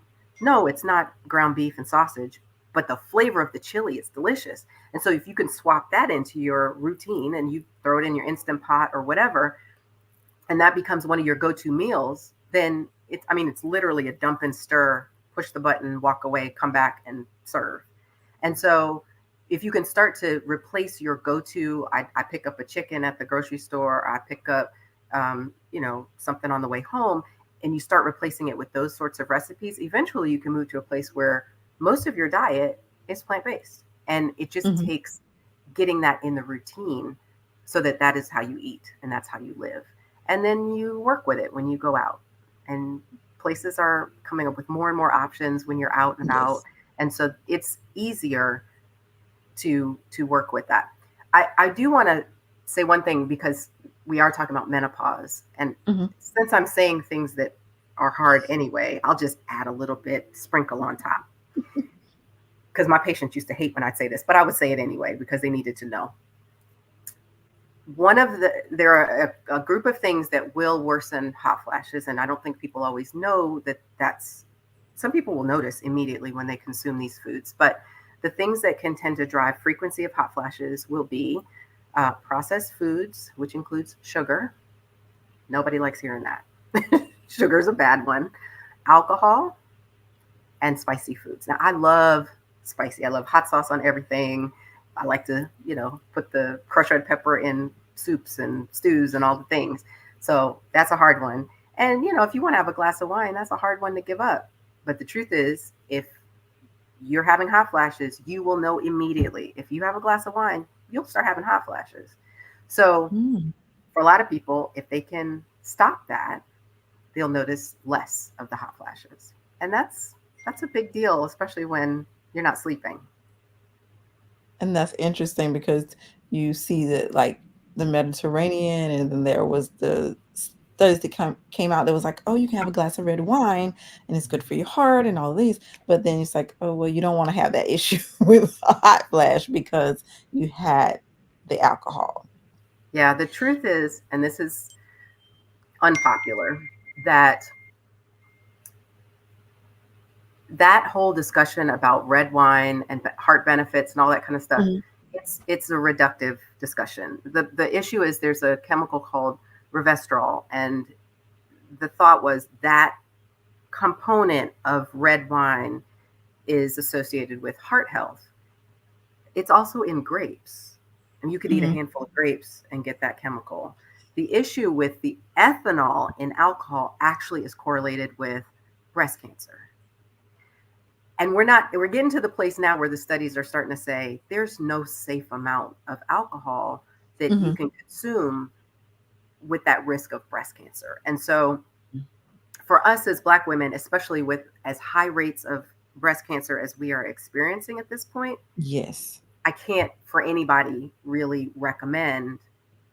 No, it's not ground beef and sausage, but the flavor of the chili is delicious. And so if you can swap that into your routine and you throw it in your instant pot or whatever, and that becomes one of your go-to meals, then it's literally a dump and stir, push the button, walk away, come back and serve. And so if you can start to replace your go-to, I pick up a chicken at the grocery store, I pick up something on the way home, and you start replacing it with those sorts of recipes, eventually you can move to a place where most of your diet is plant-based. And it just Mhm. takes getting that in the routine so that that is how you eat and that's how you live. And then you work with it when you go out. And places are coming up with more and more options when you're out and about. Yes. And so it's easier to work with that. I do want to say one thing, because we are talking about menopause. And Mhm. since I'm saying things that are hard anyway, I'll just add a little bit, sprinkle on top. Because my patients used to hate when I'd say this, but I would say it anyway because they needed to know. There are a group of things that will worsen hot flashes, and I don't think people always know that that's, some people will notice immediately when they consume these foods, but the things that can tend to drive frequency of hot flashes will be processed foods, which includes sugar. Nobody likes hearing that. Sugar is a bad one. Alcohol and spicy foods. Now, I love spicy. I love hot sauce on everything. I like to, put the crushed red pepper in soups and stews and all the things. So that's a hard one. And, if you want to have a glass of wine, that's a hard one to give up. But the truth is, if you're having hot flashes, you will know immediately. If you have a glass of wine, you'll start having hot flashes. So Mm. for a lot of people, if they can stop that, they'll notice less of the hot flashes. And that's a big deal, especially when you're not sleeping. And that's interesting because you see that like the Mediterranean, and then there was the studies that came out that was like, oh, you can have a glass of red wine and it's good for your heart and all these. But then it's like, oh, well, you don't want to have that issue with a hot flash because you had the alcohol. Yeah, the truth is, and this is unpopular, that that whole discussion about red wine and heart benefits and all that kind of stuff, Mhm. it's a reductive discussion. The issue is there's a chemical called resveratrol, and the thought was that component of red wine is associated with heart health. It's also in grapes, and you could eat a Mhm. handful of grapes and get that chemical. The issue with the ethanol in alcohol actually is correlated with breast cancer. And we're getting to the place now where the studies are starting to say there's no safe amount of alcohol that you Mhm. can consume with that risk of breast cancer. And so for us as Black women, especially with as high rates of breast cancer as we are experiencing at this point, Yes. I can't for anybody really recommend,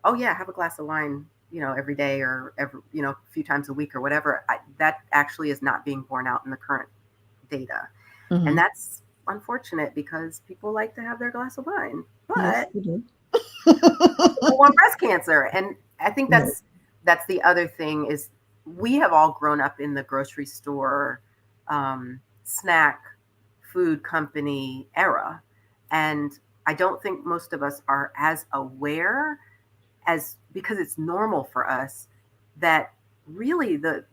oh yeah, have a glass of wine, every day or a few times a week or whatever. That actually is not being borne out in the current data. And Mhm. that's unfortunate because people like to have their glass of wine, Yes, but you do. people want breast cancer. And I think No. that's the other thing is we have all grown up in the grocery store, snack food company era. And I don't think most of us are as aware as, because it's normal for us, that really the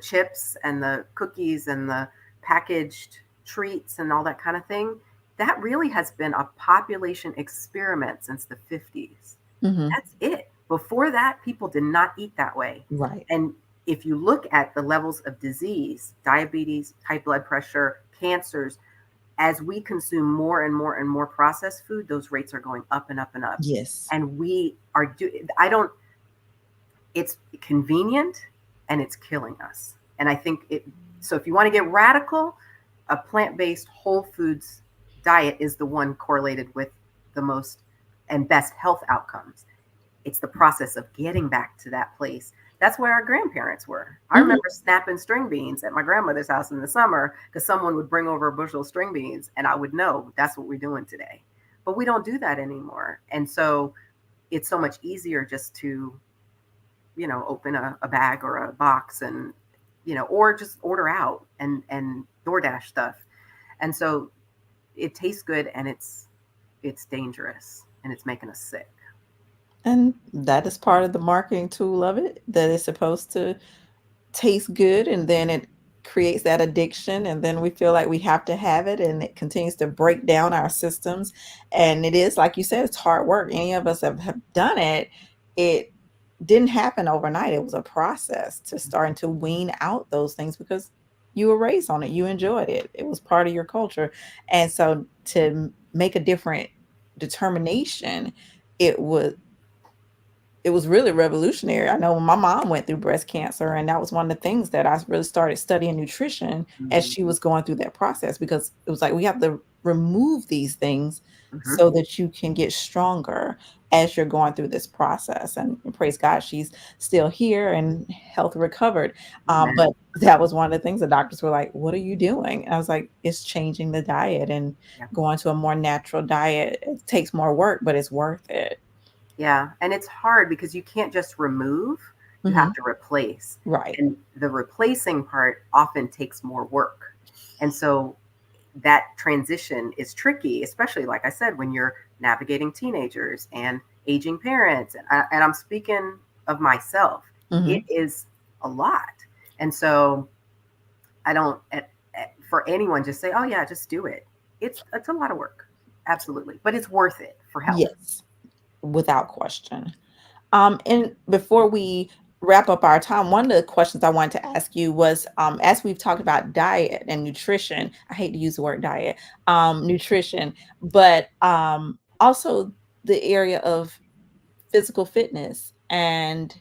chips and the cookies and the packaged treats and all that kind of thing, that really has been a population experiment since the 50s. Mhm. That's it. Before that, people did not eat that way. Right. And if you look at the levels of disease, diabetes, high blood pressure, cancers, as we consume more and more and more processed food, those rates are going up and up and up. Yes. And we are I don't, it's convenient and it's killing us. And I think so if you want to get radical, a plant-based whole foods diet is the one correlated with the most and best health outcomes. It's the process of getting back to that place. That's where our grandparents were. I Mhm. remember snapping string beans at my grandmother's house in the summer because someone would bring over a bushel of string beans and I would know that's what we're doing today. But we don't do that anymore. And so it's so much easier just to, open a bag or a box and, or just order out and DoorDash stuff. And so it tastes good and it's dangerous and it's making us sick. And that is part of the marketing tool of it, that it's supposed to taste good, and then it creates that addiction, and then we feel like we have to have it, and it continues to break down our systems. And it is, like you said, it's hard work. Any of us have done it. It didn't happen overnight. It was a process to starting to wean out those things because you were raised on it. You enjoyed it. It was part of your culture. And so to make a different determination, it was it was really revolutionary. I know when my mom went through breast cancer, and that was one of the things that I really started studying nutrition as Mhm. she was going through that process, because it was like we have to remove these things Hmm. so that you can get stronger as you're going through this process. And praise God, she's still here and health recovered. Amen. But that was one of the things the doctors were like, "What are you doing?" And I was like, "It's changing the diet and Yeah. going to a more natural diet. It takes more work, but it's worth it." Yeah. And it's hard because you can't just remove, you Hmm. have to replace. Right. And the replacing part often takes more work. And so that transition is tricky, especially like I said, when you're navigating teenagers and aging parents. And I'm speaking of myself, it Hmm. is a lot. And so I don't, for anyone, just say, oh, yeah, just do it. It's a lot of work. Absolutely. But it's worth it for health. Yes, without question. And before we wrap up our time, one of the questions I wanted to ask you was, as we've talked about diet and nutrition, I hate to use the word diet, nutrition, but also the area of physical fitness and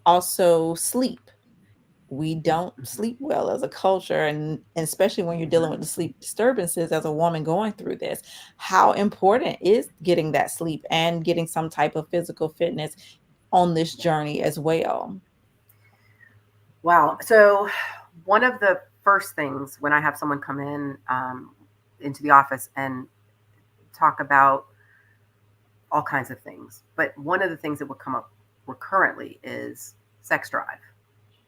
also sleep. We don't Mhm, sleep well as a culture, and especially when you're dealing mhm. with the sleep disturbances as a woman going through this. How important is getting that sleep and getting some type of physical fitness on this journey as well? Wow. So, one of the first things when I have someone come in into the office and talk about all kinds of things, but one of the things that would come up recurrently is sex drive.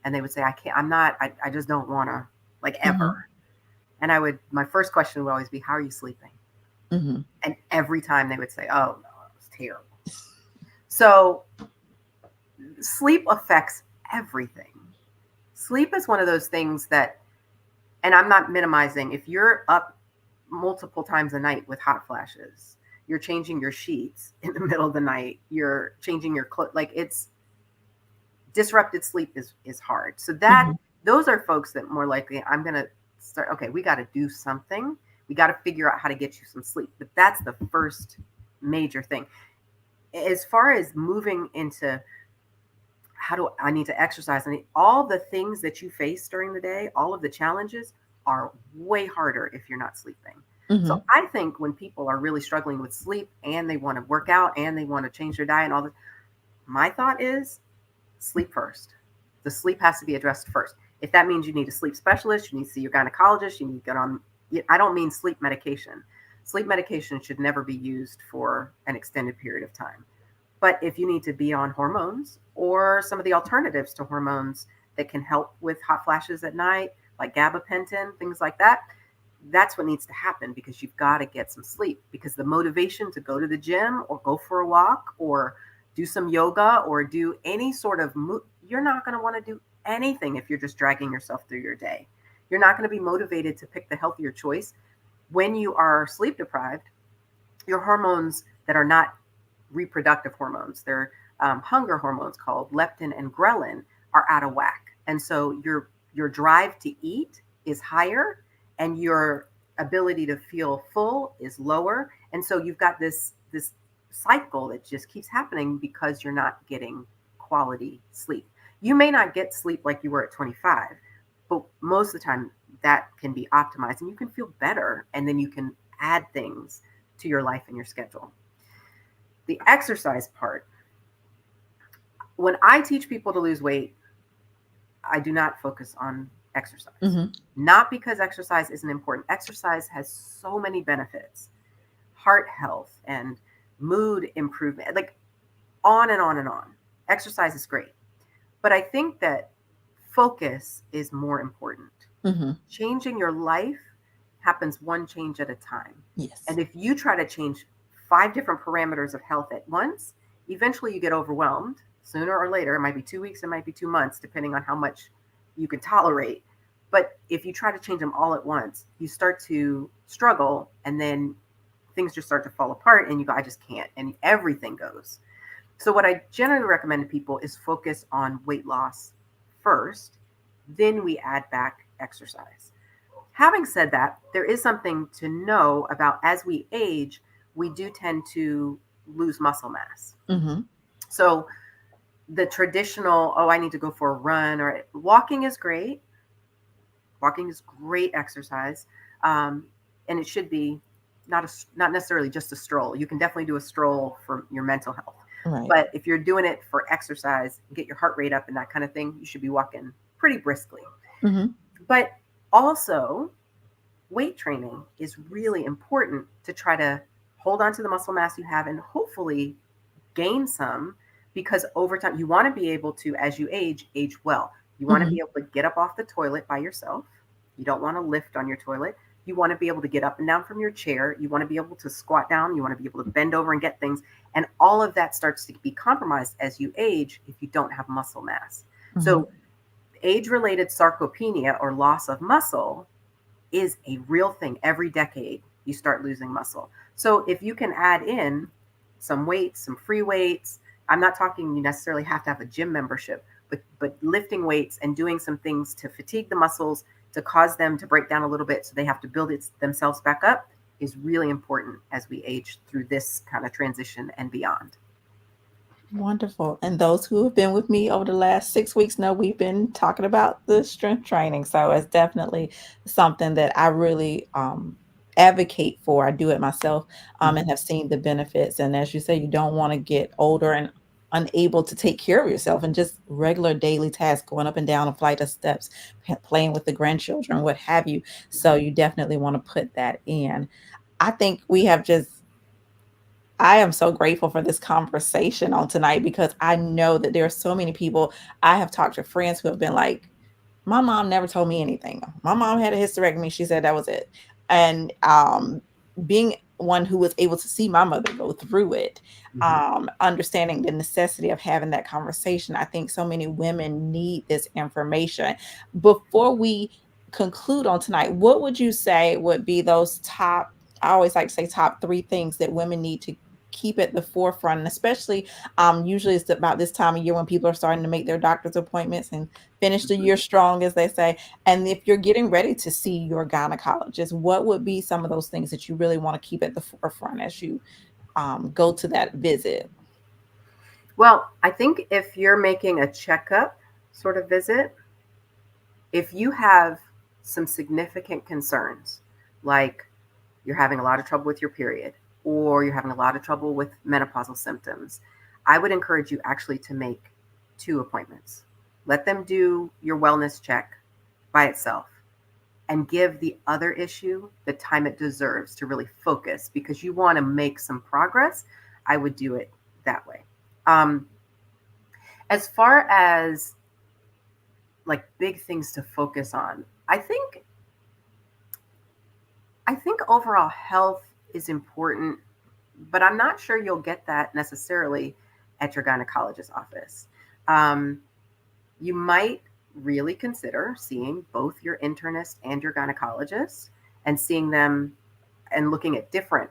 And they would say, I can't, I'm not, I just don't want to, like, ever. Mhm, And my first question would always be, how are you sleeping? mhm, And every time they would say, oh, no, it's terrible. So, sleep affects everything. Sleep is one of those things that, and I'm not minimizing, if you're up multiple times a night with hot flashes, you're changing your sheets in the middle of the night, you're changing your clothes, like, it's disrupted sleep is hard. So that mhm, those are folks that more likely I'm going to start, okay, we got to do something. We got to figure out how to get you some sleep. But that's the first major thing. As far as moving into how do I need to exercise, and all the things that you face during the day, all of the challenges are way harder if you're not sleeping. So mhm, I think when people are really struggling with sleep and they want to work out and they want to change their diet and all this, my thought is sleep first. The sleep has to be addressed first. If that means you need a sleep specialist, you need to see your gynecologist, you need to get on, I don't mean sleep medication. Sleep medication should never be used for an extended period of time. But if you need to be on hormones or some of the alternatives to hormones that can help with hot flashes at night, like gabapentin, things like that, that's what needs to happen because you've got to get some sleep. Because the motivation to go to the gym or go for a walk or do some yoga or do any sort of you're not going to want to do anything if you're just dragging yourself through your day. You're not going to be motivated to pick the healthier choice when you are sleep deprived. Your hormones that are not reproductive hormones, they're hunger hormones called leptin and ghrelin, are out of whack, and so your drive to eat is higher, and your ability to feel full is lower, and so you've got this cycle that just keeps happening because you're not getting quality sleep. You may not get sleep like you were at 25, but most of the time that can be optimized and you can feel better, and then you can add things to your life and your schedule. The exercise part, when I teach people to lose weight, I do not focus on exercise. mhm, Not because exercise isn't important. Exercise has so many benefits, heart health and mood improvement, like on and on and on. Exercise is great. But I think that focus is more important. mhm. Changing your life happens one change at a time. Yes. And if you try to change five different parameters of health at once, eventually you get overwhelmed. Sooner or later, it might be 2 weeks, it might be 2 months, depending on how much you can tolerate. But if you try to change them all at once, you start to struggle, and then things just start to fall apart, and you go, I just can't, and everything goes. So, what I generally recommend to people is focus on weight loss first, then we add back exercise. Having said that, there is something to know about as we age, we do tend to lose muscle mass. Mhm, So the traditional, oh, I need to go for a run or walking is great. Walking is great exercise. And it should be. not necessarily just a stroll. You can definitely do a stroll for your mental health. Right. But if you're doing it for exercise, get your heart rate up and that kind of thing, you should be walking pretty briskly. Hmm. But also, weight training is really important to try to hold on to the muscle mass you have and hopefully gain some, because over time you want to be able to, as you age well. You want to be Hmm. able to get up off the toilet by yourself. You don't want to lift on your toilet. You want to be able to get up and down from your chair. You want to be able to squat down. You want to be able to bend over and get things. And all of that starts to be compromised as you age if you don't have muscle mass. Hmm. So, age related sarcopenia or loss of muscle is a real thing. Every decade, you start losing muscle. So if you can add in some weights, some free weights, I'm not talking you necessarily have to have a gym membership, but lifting weights and doing some things to fatigue the muscles, to cause them to break down a little bit so they have to build themselves back up, is really important as we age through this kind of transition and beyond. Wonderful. And those who have been with me over the last 6 weeks know we've been talking about the strength training. So it's definitely something that I really advocate for. I do it myself, and Mhm. have seen the benefits. And as you say, you don't want to get older and unable to take care of yourself and just regular daily tasks, going up and down a flight of steps, playing with the grandchildren, what have you. So you definitely want to put that in. I think we have just I am so grateful for this conversation on tonight because I know that there are so many people I have talked to friends who have been like, my mom never told me anything. My mom had a hysterectomy. She said that was it. And being one who was able to see my mother go through it, Mhm. understanding the necessity of having that conversation, I think so many women need this information. Before we conclude on tonight, what would you say would be those top, I always like to say top three things that women need to keep at the forefront, and especially usually it's about this time of year when people are starting to make their doctor's appointments and finish the Mhm. year strong, as they say. And if you're getting ready to see your gynecologist, what would be some of those things that you really want to keep at the forefront as you go to that visit? Well, I think if you're making a checkup sort of visit, if you have some significant concerns, like you're having a lot of trouble with your period or you're having a lot of trouble with menopausal symptoms, I would encourage you actually to make two appointments. Let them do your wellness check by itself and give the other issue the time it deserves to really focus because you want to make some progress. I would do it that way. Um, as far as like big things to focus on, I think overall health is important, but I'm not sure you'll get that necessarily at your gynecologist's office. Um, you might really consider seeing both your internist and your gynecologist and seeing them and looking at different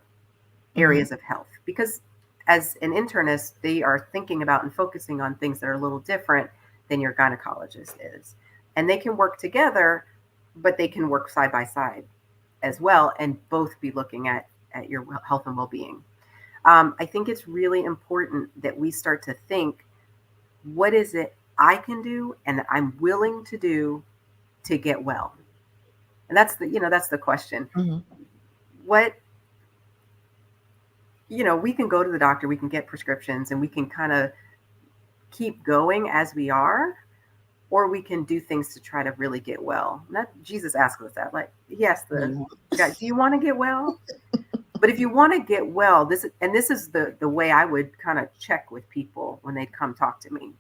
Hmm. areas of health because as an internist, they are thinking about and focusing on things that are a little different than your gynecologist is. And they can work together, but they can work side by side as well and both be looking at your health and well-being. I think it's really important that we start to think, what is it I can do and that I'm willing to do to get well? And that's the question. Hmm. What, we can go to the doctor, we can get prescriptions, and we can kind of keep going as we are, or we can do things to try to really get well. Not Jesus asked us that. Like, yes, the Yeah. guy, do you want to get well? But if you want to get well, this is the way I would kind of check with people when they'd come talk to me.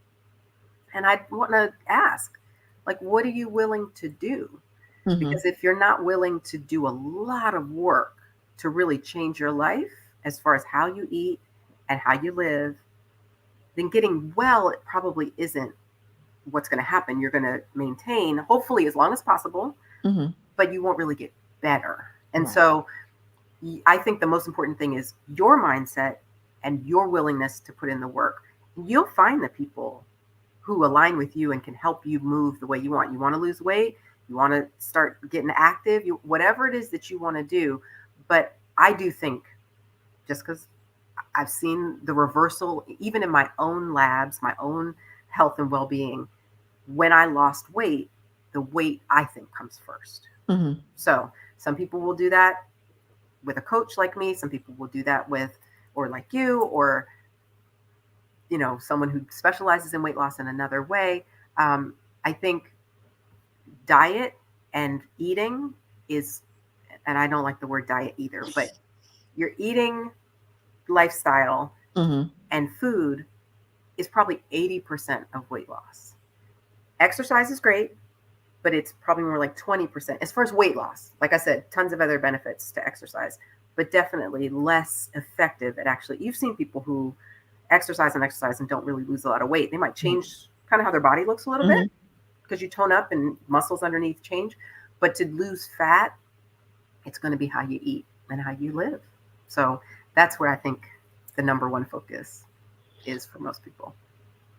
And I'd want to ask, like, what are you willing to do? Hmm. Because if you're not willing to do a lot of work to really change your life as far as how you eat and how you live, then getting well, it probably isn't what's going to happen. You're going to maintain, hopefully, as long as possible, Hmm. but you won't really get better. And Right. so I think the most important thing is your mindset and your willingness to put in the work. You'll find the people who align with you and can help you move the way you want. You want to lose weight, you want to start getting active, whatever it is that you want to do. But I do think, just because I've seen the reversal, even in my own labs, my own health and well being, when I lost weight, the weight I think comes first. Hmm. So some people will do that. with a coach like me. Some people will do that with, or like you, or someone who specializes in weight loss in another way. I think diet and eating is, and I don't like the word diet either, but your eating lifestyle Hmm. and food is probably 80% of weight loss. Exercise is great, but it's probably more like 20% as far as weight loss. Like I said, tons of other benefits to exercise, but definitely less effective at actually. You've seen people who exercise and don't really lose a lot of weight. They might change kind of how their body looks a little bit Hmm. because you tone up and muscles underneath change. But to lose fat, it's going to be how you eat and how you live. So that's where I think the number one focus is for most people.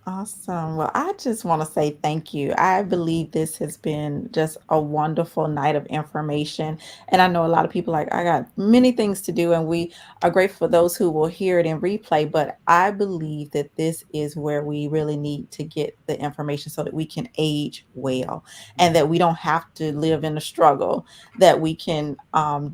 Awesome. Well, I just want to say thank you. I believe this has been just a wonderful night of information. And I know a lot of people like, I got many things to do, and we are grateful for those who will hear it in replay. But I believe that this is where we really need to get the information so that we can age well and that we don't have to live in a struggle, that we can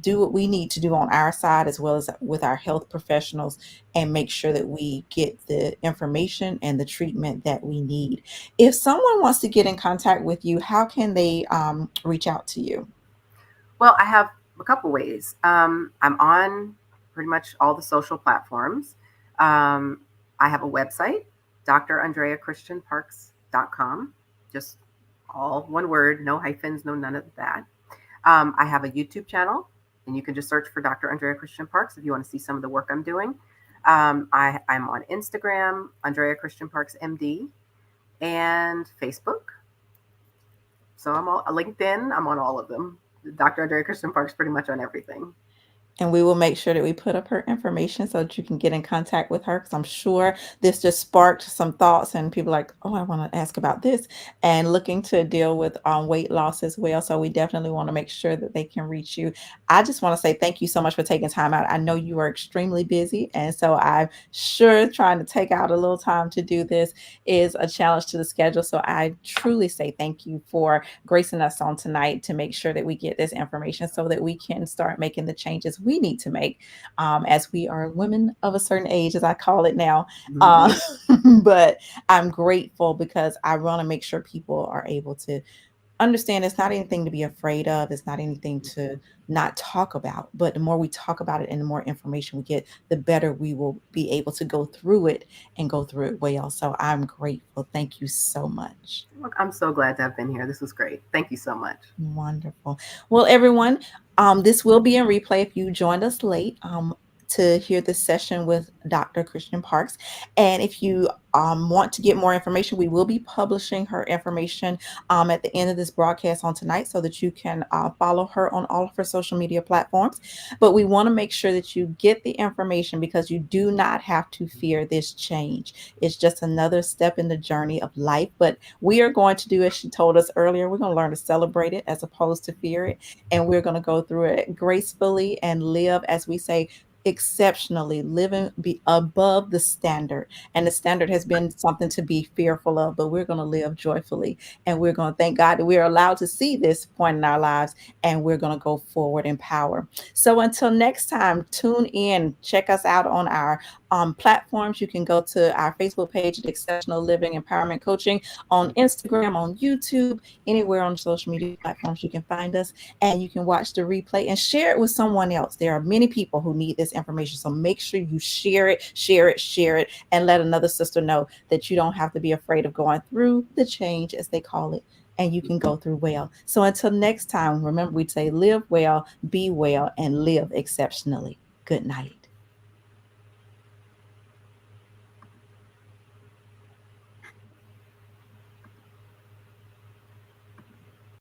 do what we need to do on our side as well as with our health professionals and make sure that we get the information and the treatment that we need. If someone wants to get in contact with you, how can they reach out to you? Well, I have a couple ways. I'm on pretty much all the social platforms. Um, I have a website, drandreachristianparks.com, just all one word, no hyphens, no none of that. I have a YouTube channel, and you can just search for Dr. Andrea Christian Parks if you want to see some of the work I'm doing. I'm on Instagram, Andrea Christian Parks MD, and Facebook. So I'm all LinkedIn. I'm on all of them. Dr. Andrea Christian Parks, pretty much on everything. And we will make sure that we put up her information so that you can get in contact with her, because I'm sure this just sparked some thoughts and people like, oh, I want to ask about this, and looking to deal with weight loss as well. So we definitely want to make sure that they can reach you. I just want to say thank you so much for taking time out. I know you are extremely busy, and so I'm sure trying to take out a little time to do this is a challenge to the schedule. So I truly say thank you for gracing us on tonight to make sure that we get this information so that we can start making the changes we need to make as we are women of a certain age, as I call it now. Uh, Mhm. but I'm grateful because I want to make sure people are able to understand it's not anything to be afraid of. It's not anything to not talk about. But the more we talk about it and the more information we get, the better we will be able to go through it and go through it well. So I'm grateful. Thank you so much. Look, I'm so glad to have been here. This was great. Thank you so much. Wonderful. Well, everyone, this will be in replay if you joined us late to hear this session with Dr. Christian Parks. And if you want to get more information, we will be publishing her information at the end of this broadcast on tonight so that you can follow her on all of her social media platforms. But we want to make sure that you get the information because you do not have to fear this change. It's just another step in the journey of life. But we are going to do, as she told us earlier, we're going to learn to celebrate it as opposed to fear it. And we're going to go through it gracefully and live, as we say, exceptionally, living be above the standard. And the standard has been something to be fearful of, but we're going to live joyfully. And we're going to thank God that we are allowed to see this point in our lives, and we're going to go forward in power. So until next time, tune in, check us out on our platforms. You can go to our Facebook page at Exceptional Living Empowerment Coaching, on Instagram, on YouTube, anywhere on social media platforms you can find us, and you can watch the replay and share it with someone else. There are many people who need this information, so make sure you share it, share it, share it, and let another sister know that you don't have to be afraid of going through the change, as they call it, and you can go through well. So until next time, remember we say live well, be well, and live exceptionally. Good night.